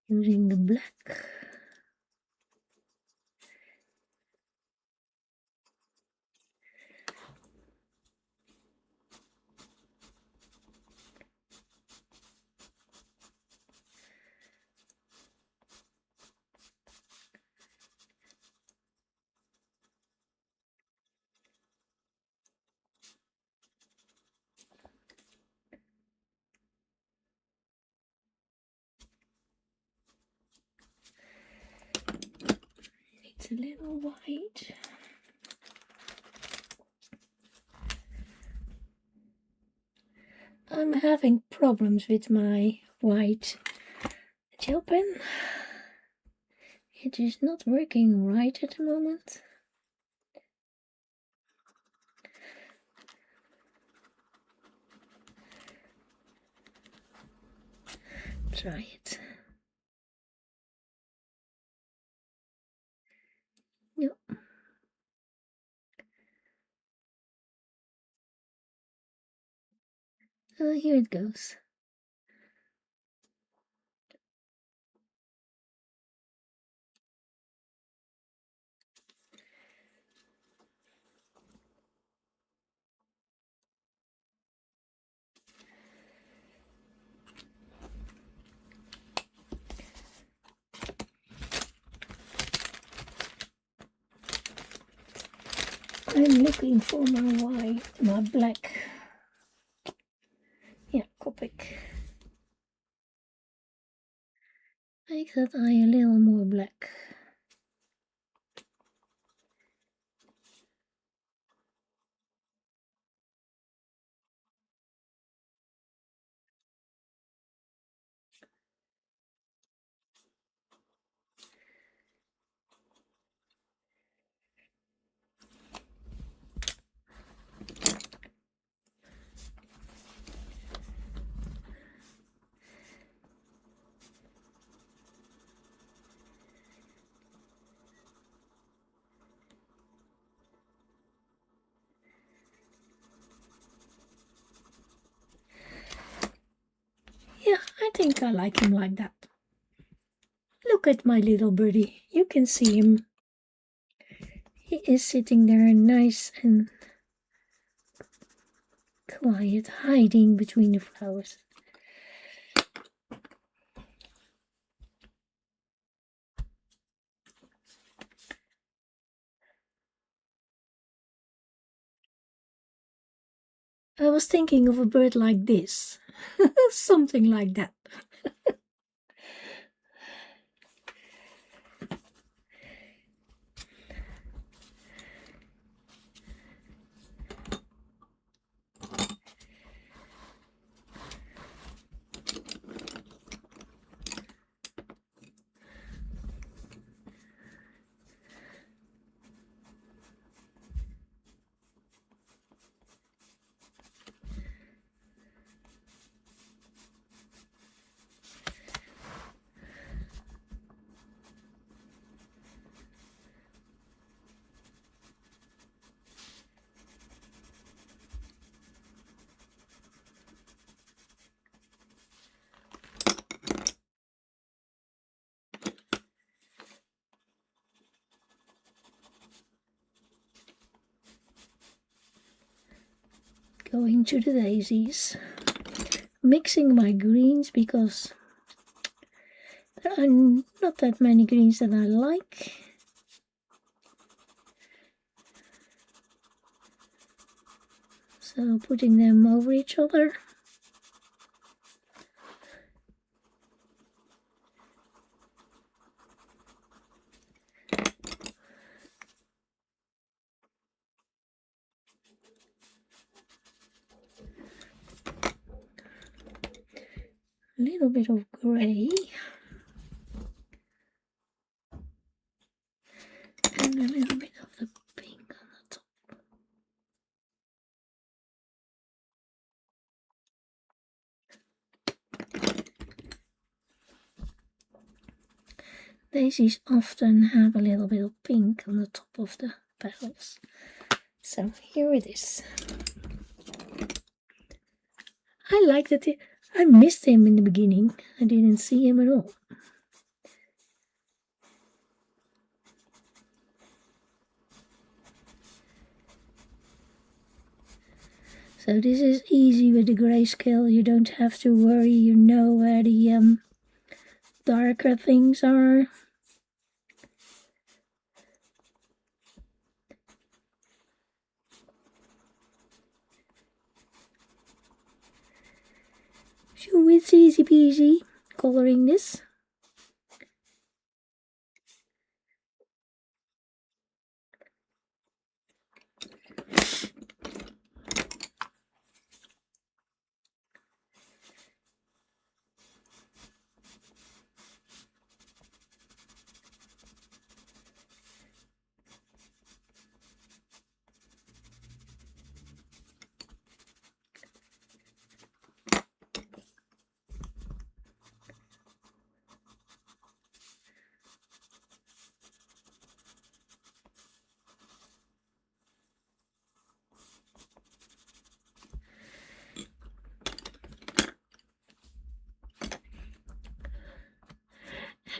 Using the black. It's a little white. I'm having problems with my white gel pen. It is not working right at the moment. Try it. No. Here it goes. I'm looking for my white, my black Make that eye a little more black. Yeah, I think I like him like that. Look at my little birdie. You can see him. He is sitting there nice and quiet, hiding between the flowers. I was thinking of a bird like this. Something like that. Going to the daisies. Mixing my greens because there are not that many greens that I like. So putting them over each other. A little bit of gray. And a little bit of the pink on the top. Daisies often have a little bit of pink on the top of the petals. So here it is. I like that. I missed him in the beginning. I didn't see him at all. So this is easy with the grayscale. You don't have to worry. You know where the darker things are. So it's easy peasy coloring this.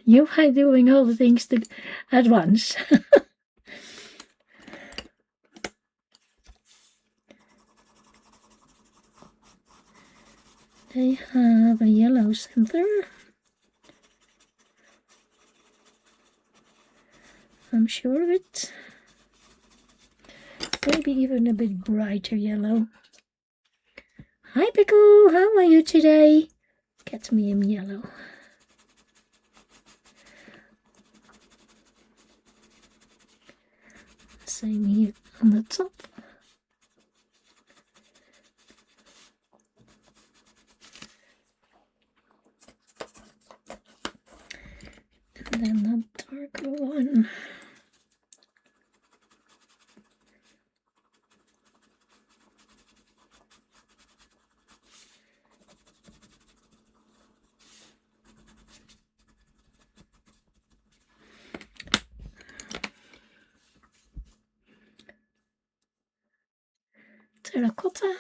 You are doing all the things at once. They have a yellow center. I'm sure of it. Maybe even a bit brighter yellow. Hi Pickle, how are you today? Cadmium yellow. Same here on the top. And then the darker one. Terracotta.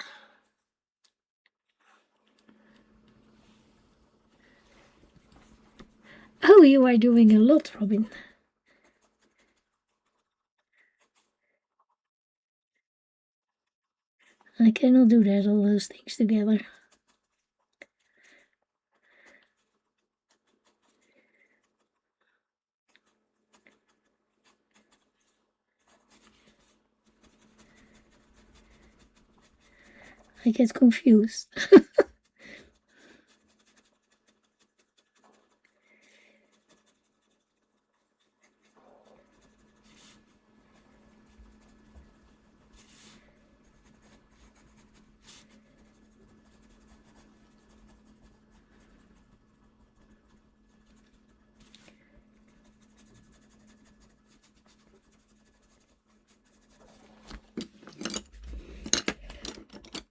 Oh, you are doing a lot, Robin. I cannot do that, all those things together. I get confused.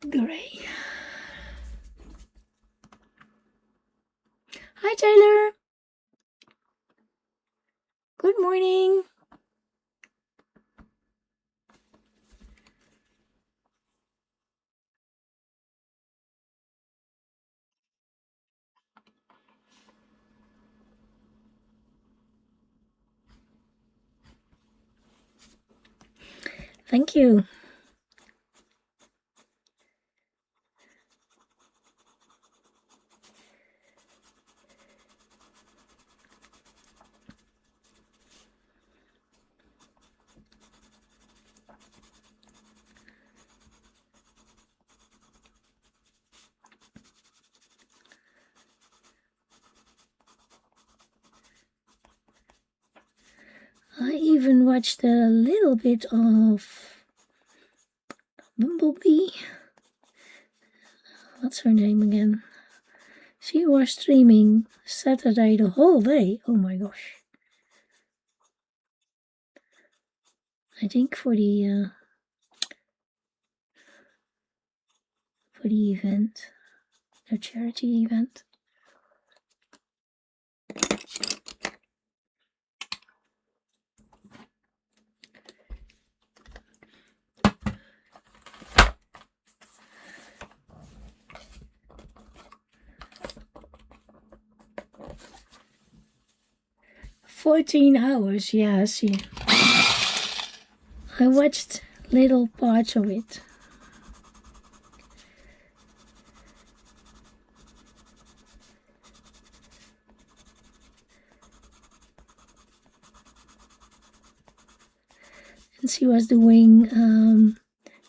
Gray. Hi, Taylor. Good morning. Thank you. I even watched a little bit of Bumblebee. What's her name again? She was streaming Saturday the whole day. Oh my gosh. I think for the event, the charity event. $14, yes. Yeah. I watched little parts of it. And she was doing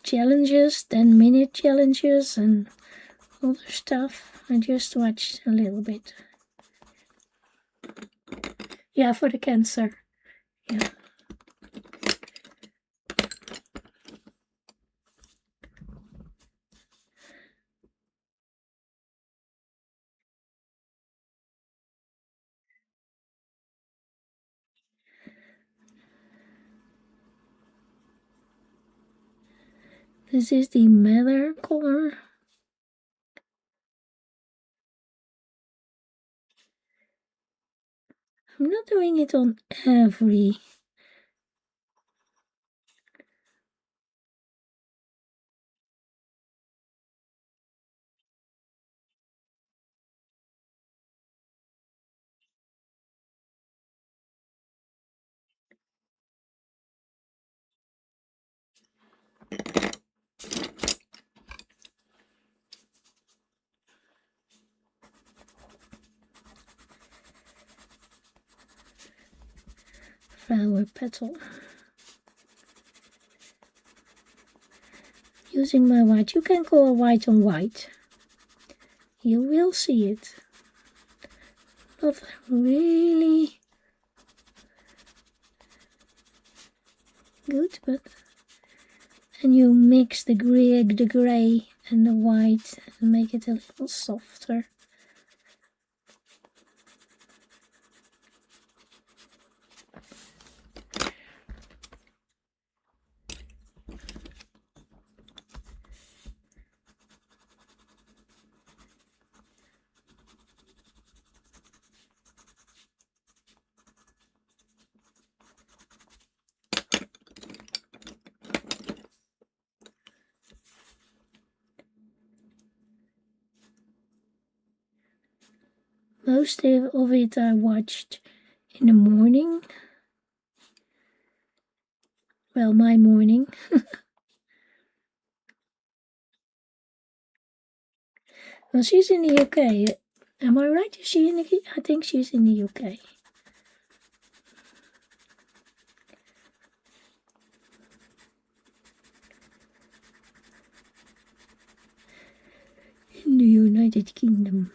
challenges, 10-minute challenges and other stuff. I just watched a little bit. Yeah, for the cancer. Yeah. This is the Emmanuelle Colin. I'm not doing it on every. Flower petal. Using my white, you can color white on white. You will see it. Not really good, but and you mix the gray and the white and make it a little softer. Most of it I watched in the morning. Well, my morning. Well, she's in the UK. Am I right? Is she in the UK? I think she's in the UK. In the United Kingdom.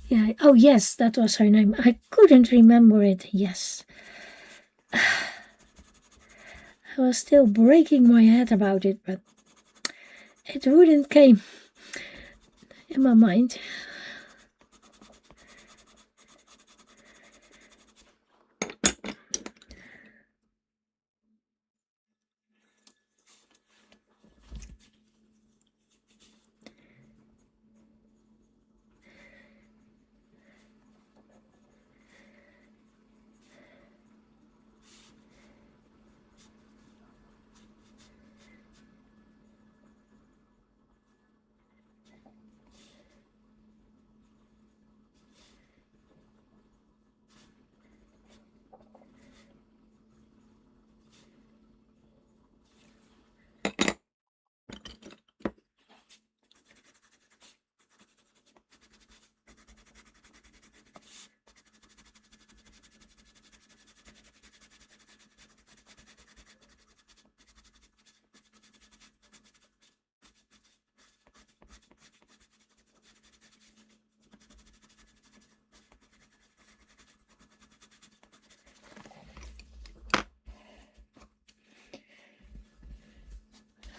Yeah, oh yes, that was her name. I couldn't remember it, yes. I was still breaking my head about it, but it wouldn't came in my mind.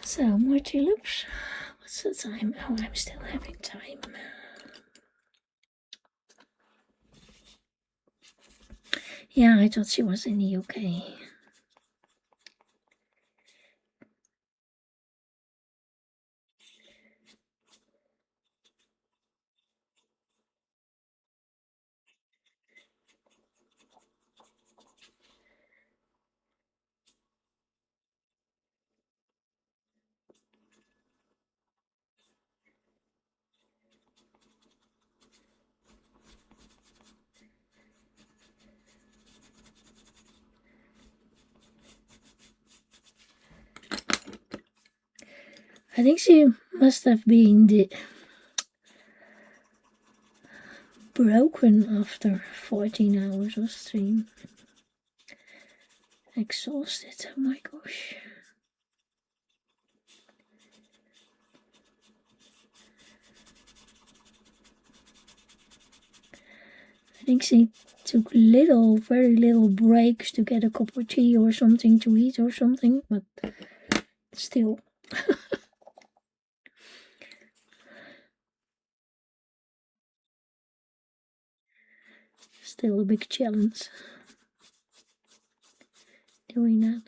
So, more tulips. What's the time? Oh, I'm still having time. Yeah, I thought she was in the UK. I think she must have been broken after 14 hours of stream. Exhausted, oh my gosh. I think she took very little breaks to get a cup of tea or something to eat or something, but still. Still a big challenge doing that.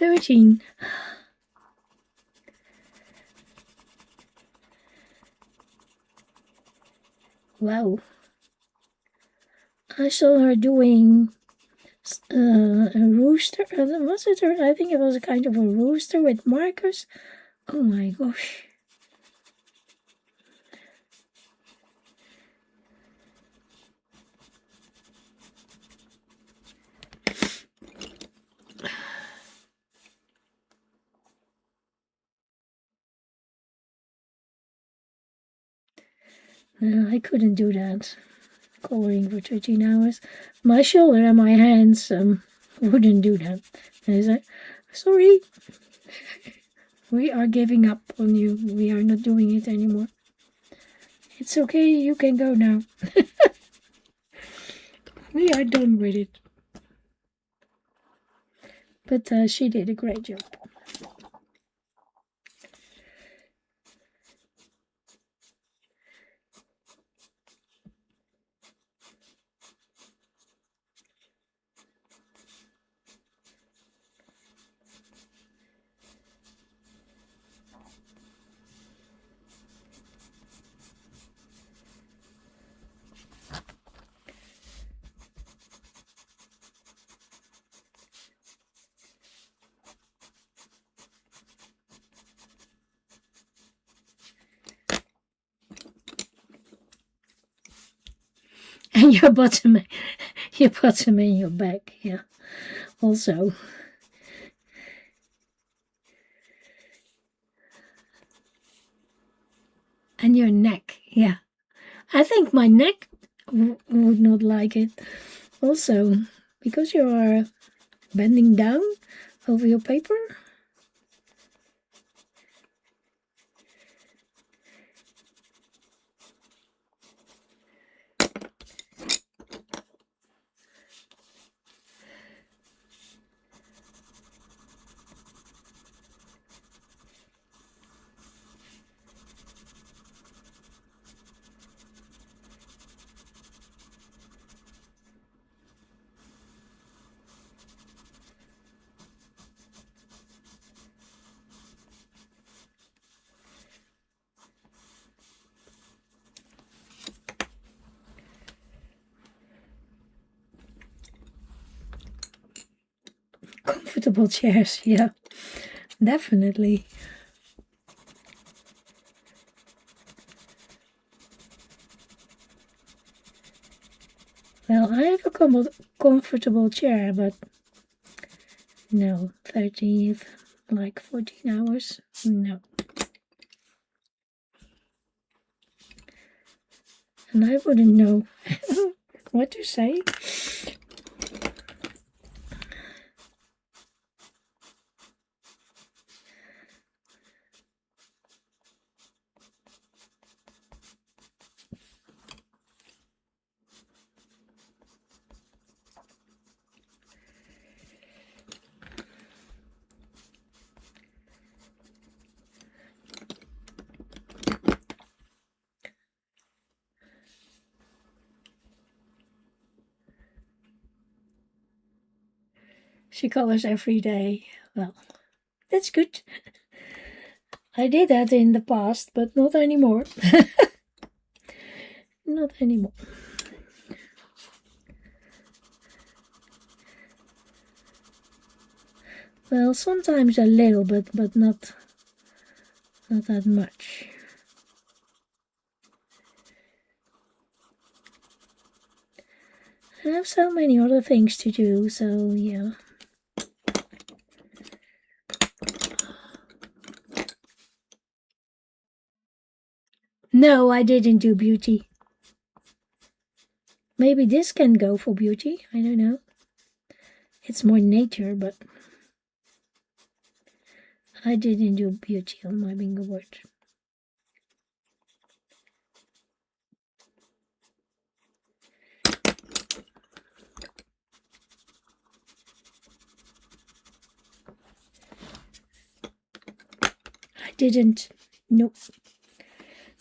13. Wow. I saw her doing a rooster. Was it her? I think it was a kind of a rooster with markers. Oh my gosh. No, I couldn't do that. Coloring for 13 hours. My shoulder and my hands wouldn't do that. And I said, sorry, we are giving up on you. We are not doing it anymore. It's okay, you can go now. We are done with it. But she did a great job. And your bottom and your back, yeah. Also. And your neck, yeah. I think my neck would not like it. Also, because you are bending down over your paper. Comfortable chairs, yeah, definitely. Well, I have a comfortable chair, but no, 13th, like 14 hours, no. And I wouldn't know what to say. She colors every day. Well, that's good. I did that in the past, but not anymore. Not anymore. Well, sometimes a little, but not that much. I have so many other things to do, so yeah. No, I didn't do beauty. Maybe this can go for beauty, I don't know. It's more nature, but I didn't do beauty on my bingo board. I didn't. Nope.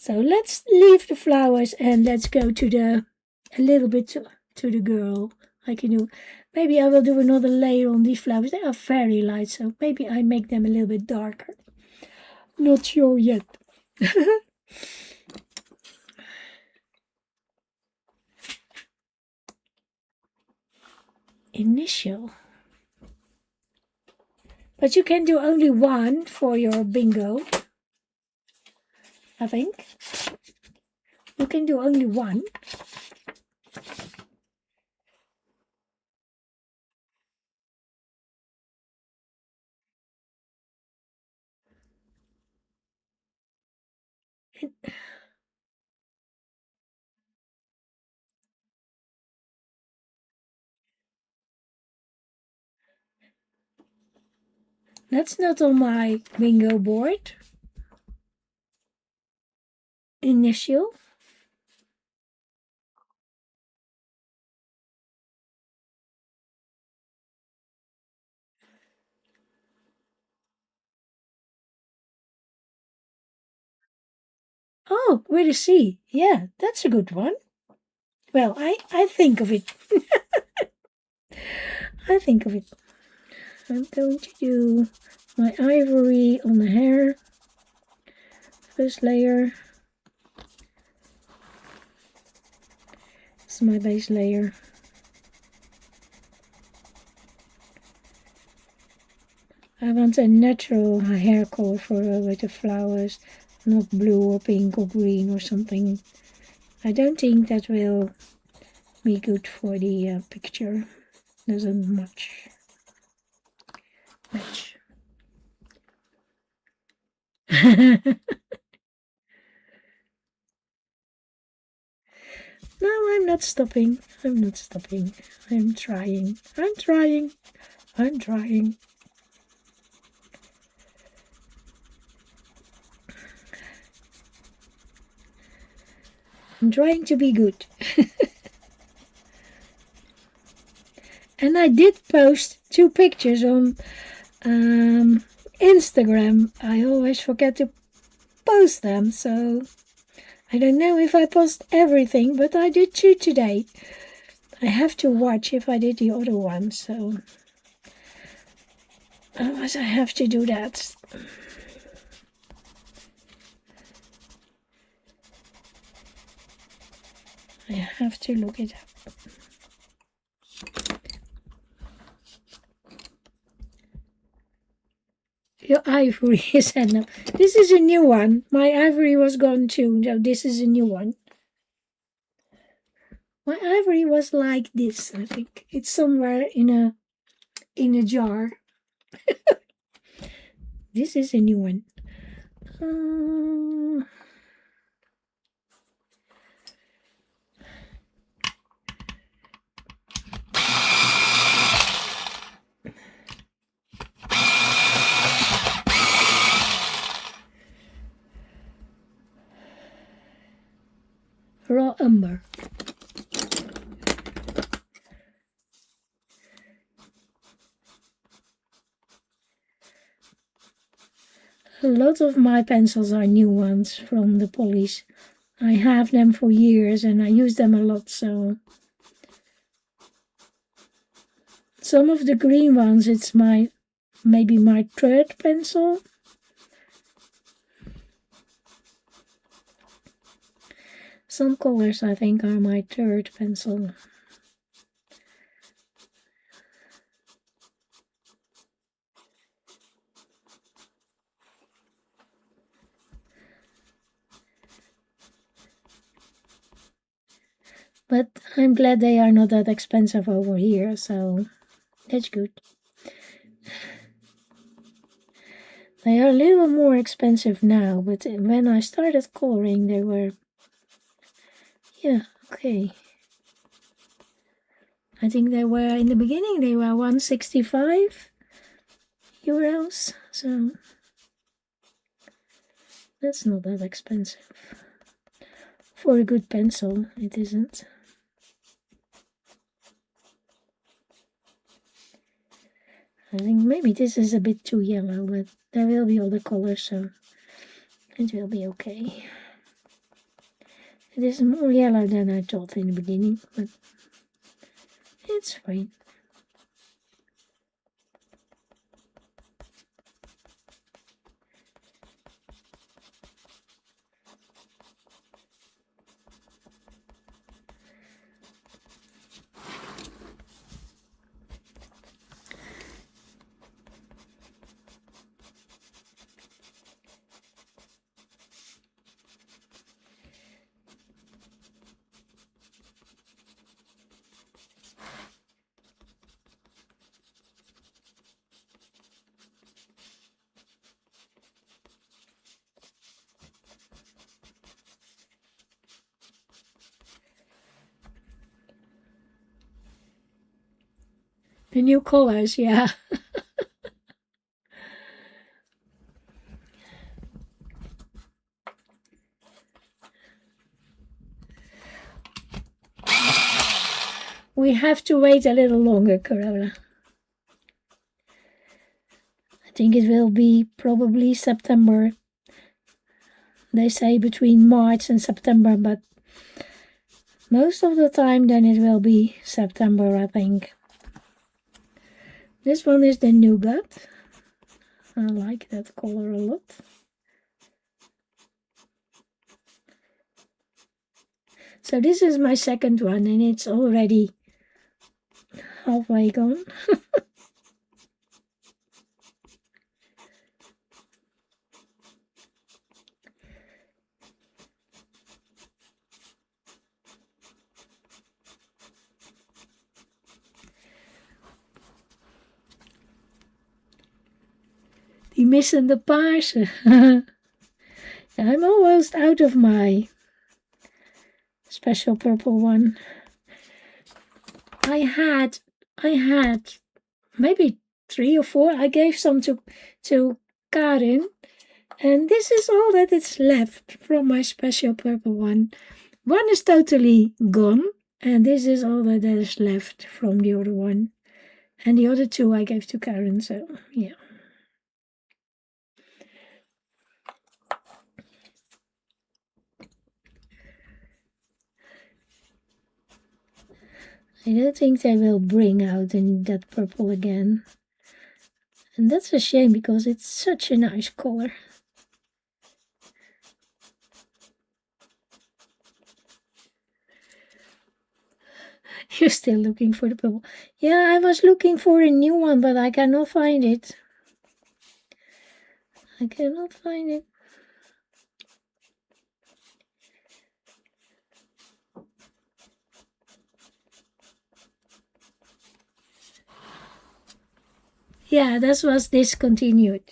So let's leave the flowers and let's go to a little bit to the girl. I can do Maybe I will do another layer on these flowers. They are very light, so maybe I make them a little bit darker. Not sure yet. Initial. But you can do only one for your bingo, I think. You can do only one. That's not on my bingo board. Initial. Oh, with a C. Yeah, that's a good one. Well, I think of it. I think of it. I'm going to do my ivory on the hair. First layer. This is my base layer. I want a natural hair color for with the flowers, not blue or pink or green or something. I don't think that will be good for the picture. Doesn't match. No, I'm not stopping. I'm not stopping. I'm trying. I'm trying. I'm trying. I'm trying to be good. And I did post 2 pictures on Instagram. I always forget to post them, so I don't know if I post everything, but I did 2 today. I have to watch if I did the other one, so otherwise I have to do that. I have to look it up. Your ivory is enough. This is a new one. My ivory was gone too, so this is a new one. My ivory was like this, I think. It's somewhere in a jar. This is a new one. Raw umber. A lot of my pencils are new ones from the police. I have them for years and I use them a lot, so some of the green ones, it's maybe my 3rd pencil. Some colors I think are my 3rd pencil. But I'm glad they are not that expensive over here, so that's good. They are a little more expensive now, but when I started coloring, they were, yeah, okay. I think they were, in the beginning, they were 165 euros, so that's not that expensive. For a good pencil, it isn't. I think maybe this is a bit too yellow, but there will be other colors, so it will be okay. It is more yellow than I thought in the beginning, but it's fine. The new colors, yeah. We have to wait a little longer, Carola. I think it will be probably September. They say between March and September, but most of the time then it will be September, I think. This one is the nougat. I like that color a lot. So this is my second one and it's already halfway gone. Die missende paarse. I'm almost out of my special purple one. I had maybe 3 or 4. I gave some to Karin, and this is all that is left from my special purple one. One is totally gone, and this is all that is left from the other one. And the other 2 I gave to Karen, so yeah. I don't think they will bring out that purple again. And that's a shame because it's such a nice color. You're still looking for the purple. Yeah, I was looking for a new one, but I cannot find it. I cannot find it. Yeah, that was discontinued.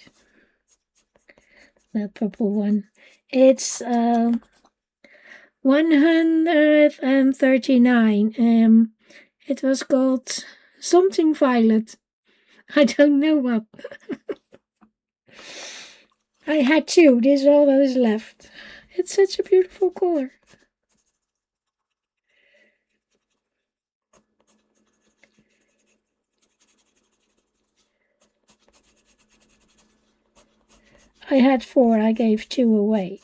That purple one. It's 139. It was called something violet. I don't know what. I had 2. This is all that is left. It's such a beautiful color. I had 4. I gave 2 away.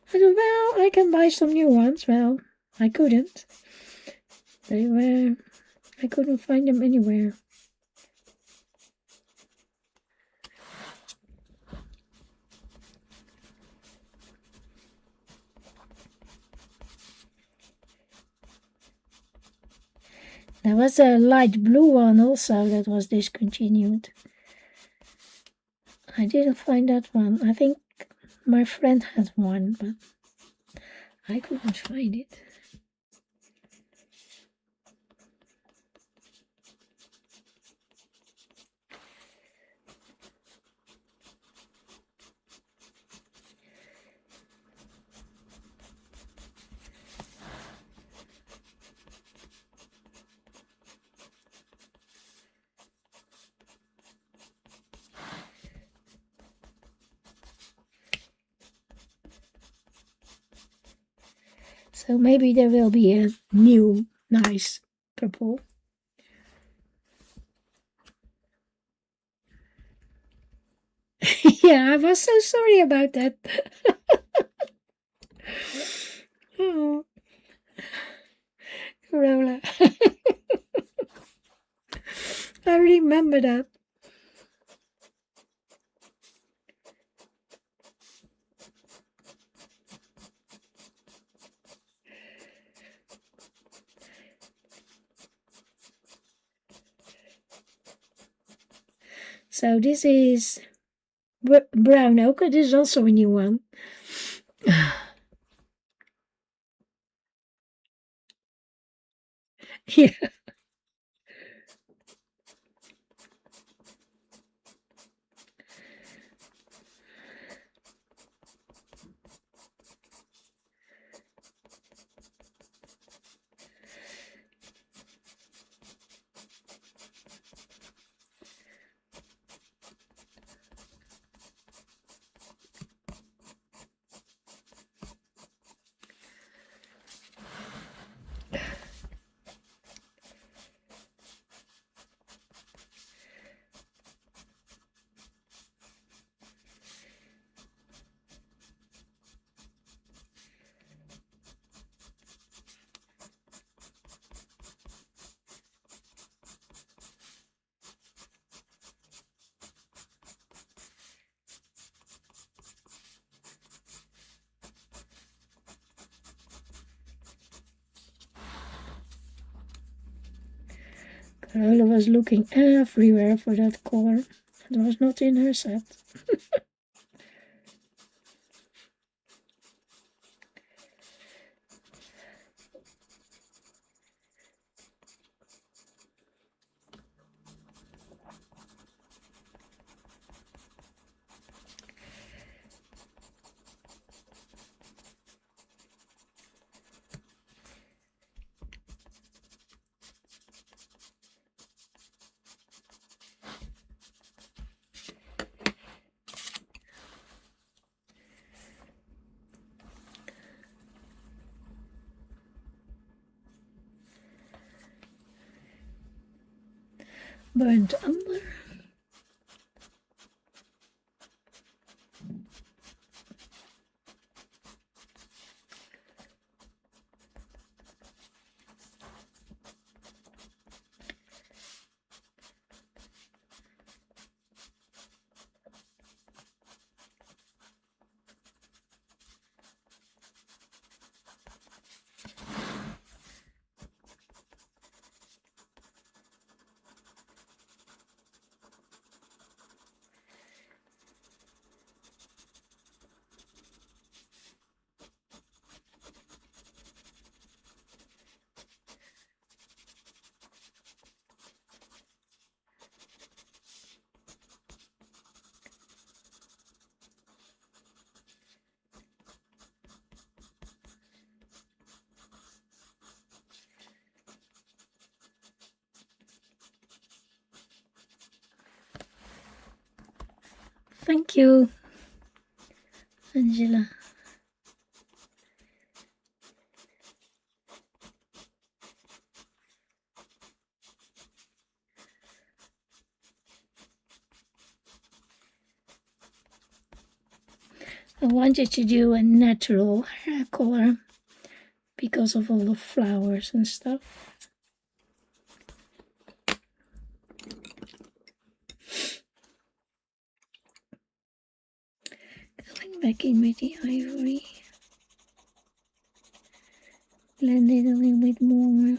I thought, well, I can buy some new ones. Well, I couldn't. I couldn't find them anywhere. There was a light blue one also that was discontinued. I didn't find that one. I think my friend had one, but I couldn't find it. So maybe there will be a new nice purple. Yeah, I was so sorry about that. Oh, Corolla. I remember that. So this is brown ochre. This is also a new one. Yeah. Lola was looking everywhere for that color. It was not in her set. Burnt umber. Thank you, Angela. I wanted to do a natural hair color because of all the flowers and stuff. Going back in with the ivory. Blend it a little bit more.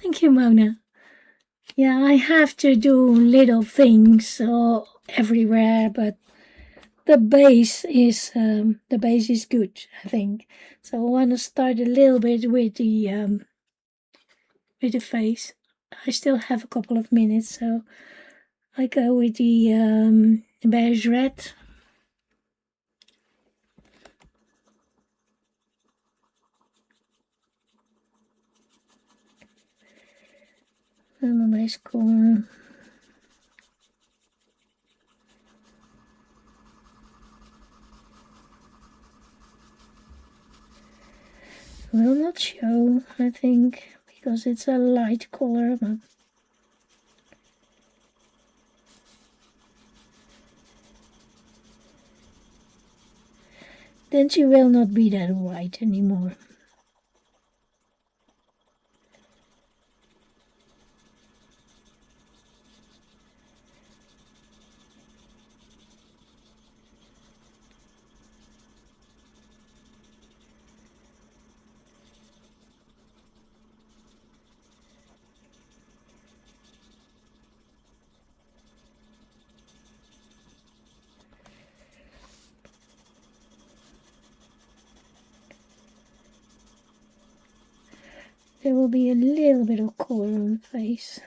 Thank you, Mona. Yeah, I have to do little things everywhere, but the base is good, I think. So I want to start a little bit with the face. I still have a couple of minutes, so I go with the beige red. And a nice color. Will not show, I think, because it's a light color, but then she will not be that white anymore. There will be a little bit of color on the face.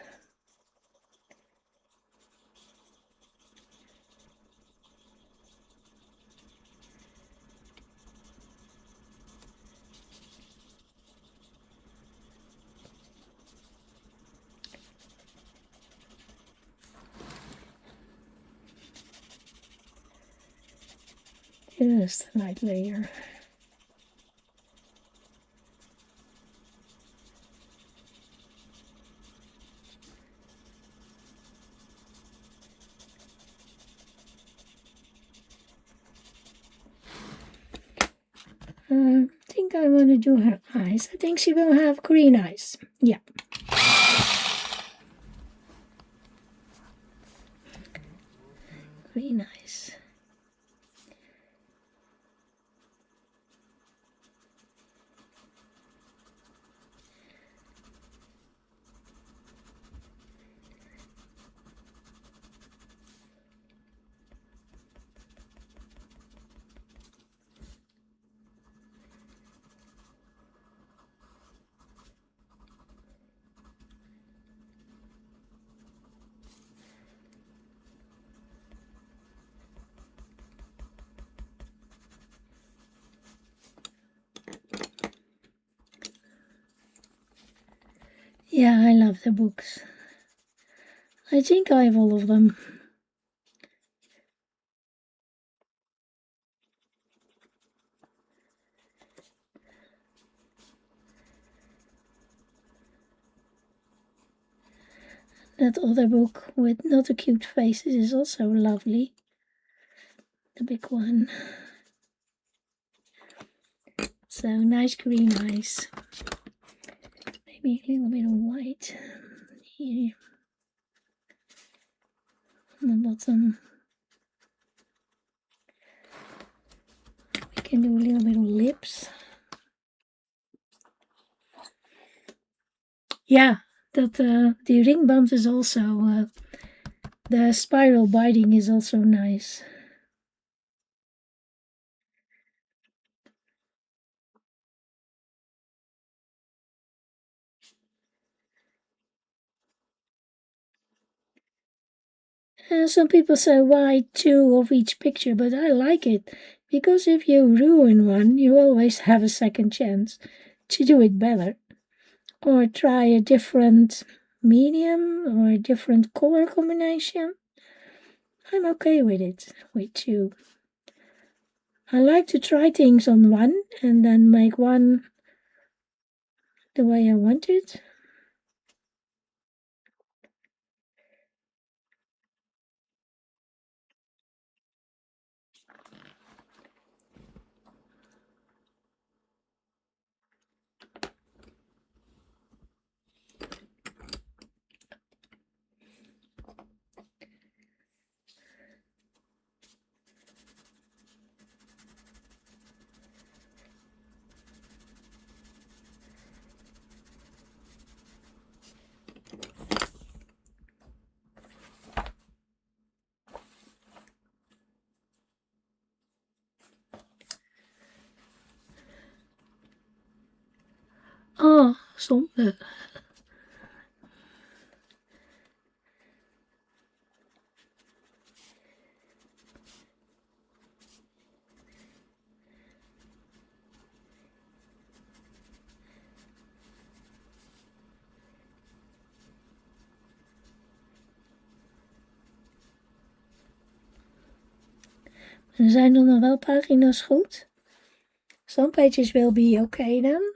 just a light layer. I think I want to do her eyes. I think she will have green eyes. Yeah. Green eyes. Yeah, I love the books. I think I have all of them. That other book with not a cute faces is also lovely. The big one. So nice green eyes. Maybe a little bit of white here on the bottom. We can do a little bit of lips. Yeah, that the ring bumps is also the spiral biting is also nice. Some people say why two of each picture, but I like it because if you ruin one, you always have a second chance to do it better or try a different medium or a different color combination. I'm okay with it, with two. I like to try things on one and then make one the way I want it. Oh, zonde. Zijn er nog wel pagina's goed? Some pages will be okay then.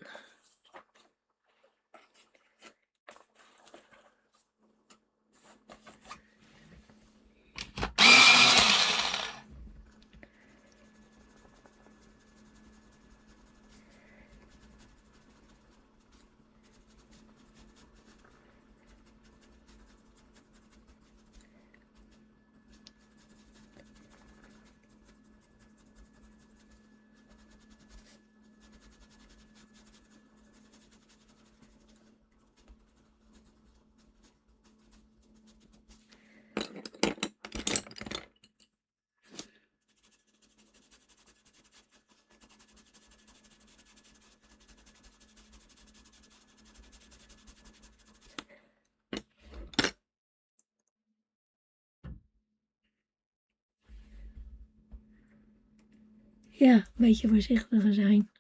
Ja, een beetje voorzichtiger zijn.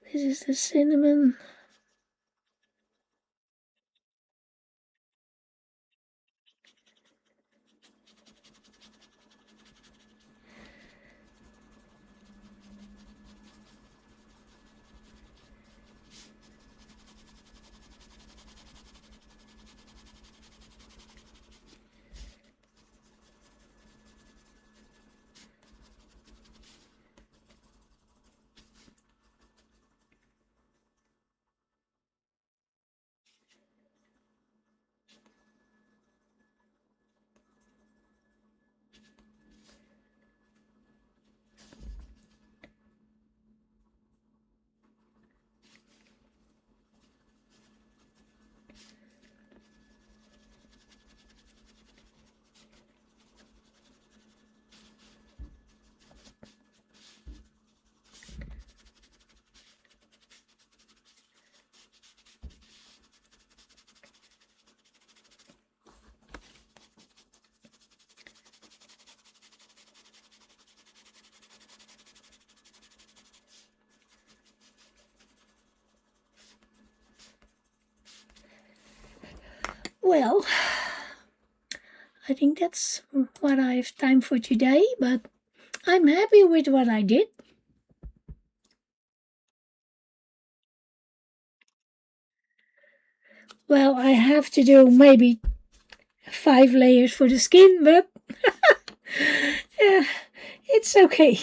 This is the cinnamon. Well, I think that's what I have time for today, but I'm happy with what I did. Well, I have to do maybe 5 layers for the skin, but it's okay.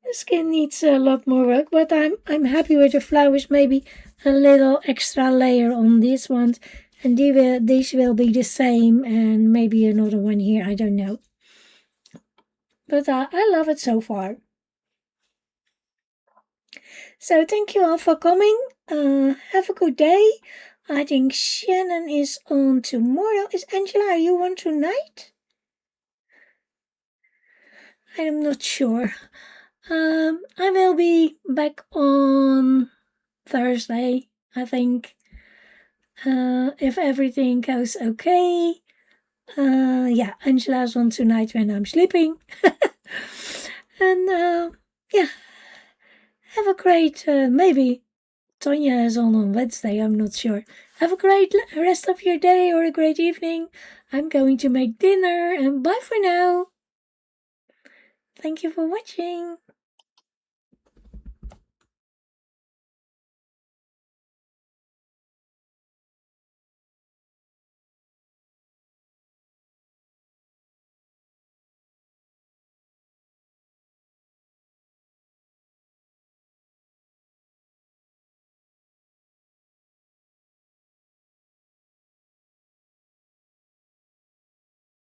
The skin needs a lot more work, but I'm happy with the flowers. Maybe a little extra layer on this one, and these will be the same, and maybe another one here. I don't know, but I love it so far. So thank you all for coming. Have a good day. I think Shannon is on tomorrow. Is Angela? Are you on tonight? I'm not sure. I will be back on Thursday, I think. If everything goes okay. Yeah, Angela's on tonight when I'm sleeping. And yeah, have a great, maybe Tonya is on Wednesday, I'm not sure. Have a great rest of your day or a great evening. I'm going to make dinner and bye for now. Thank you for watching.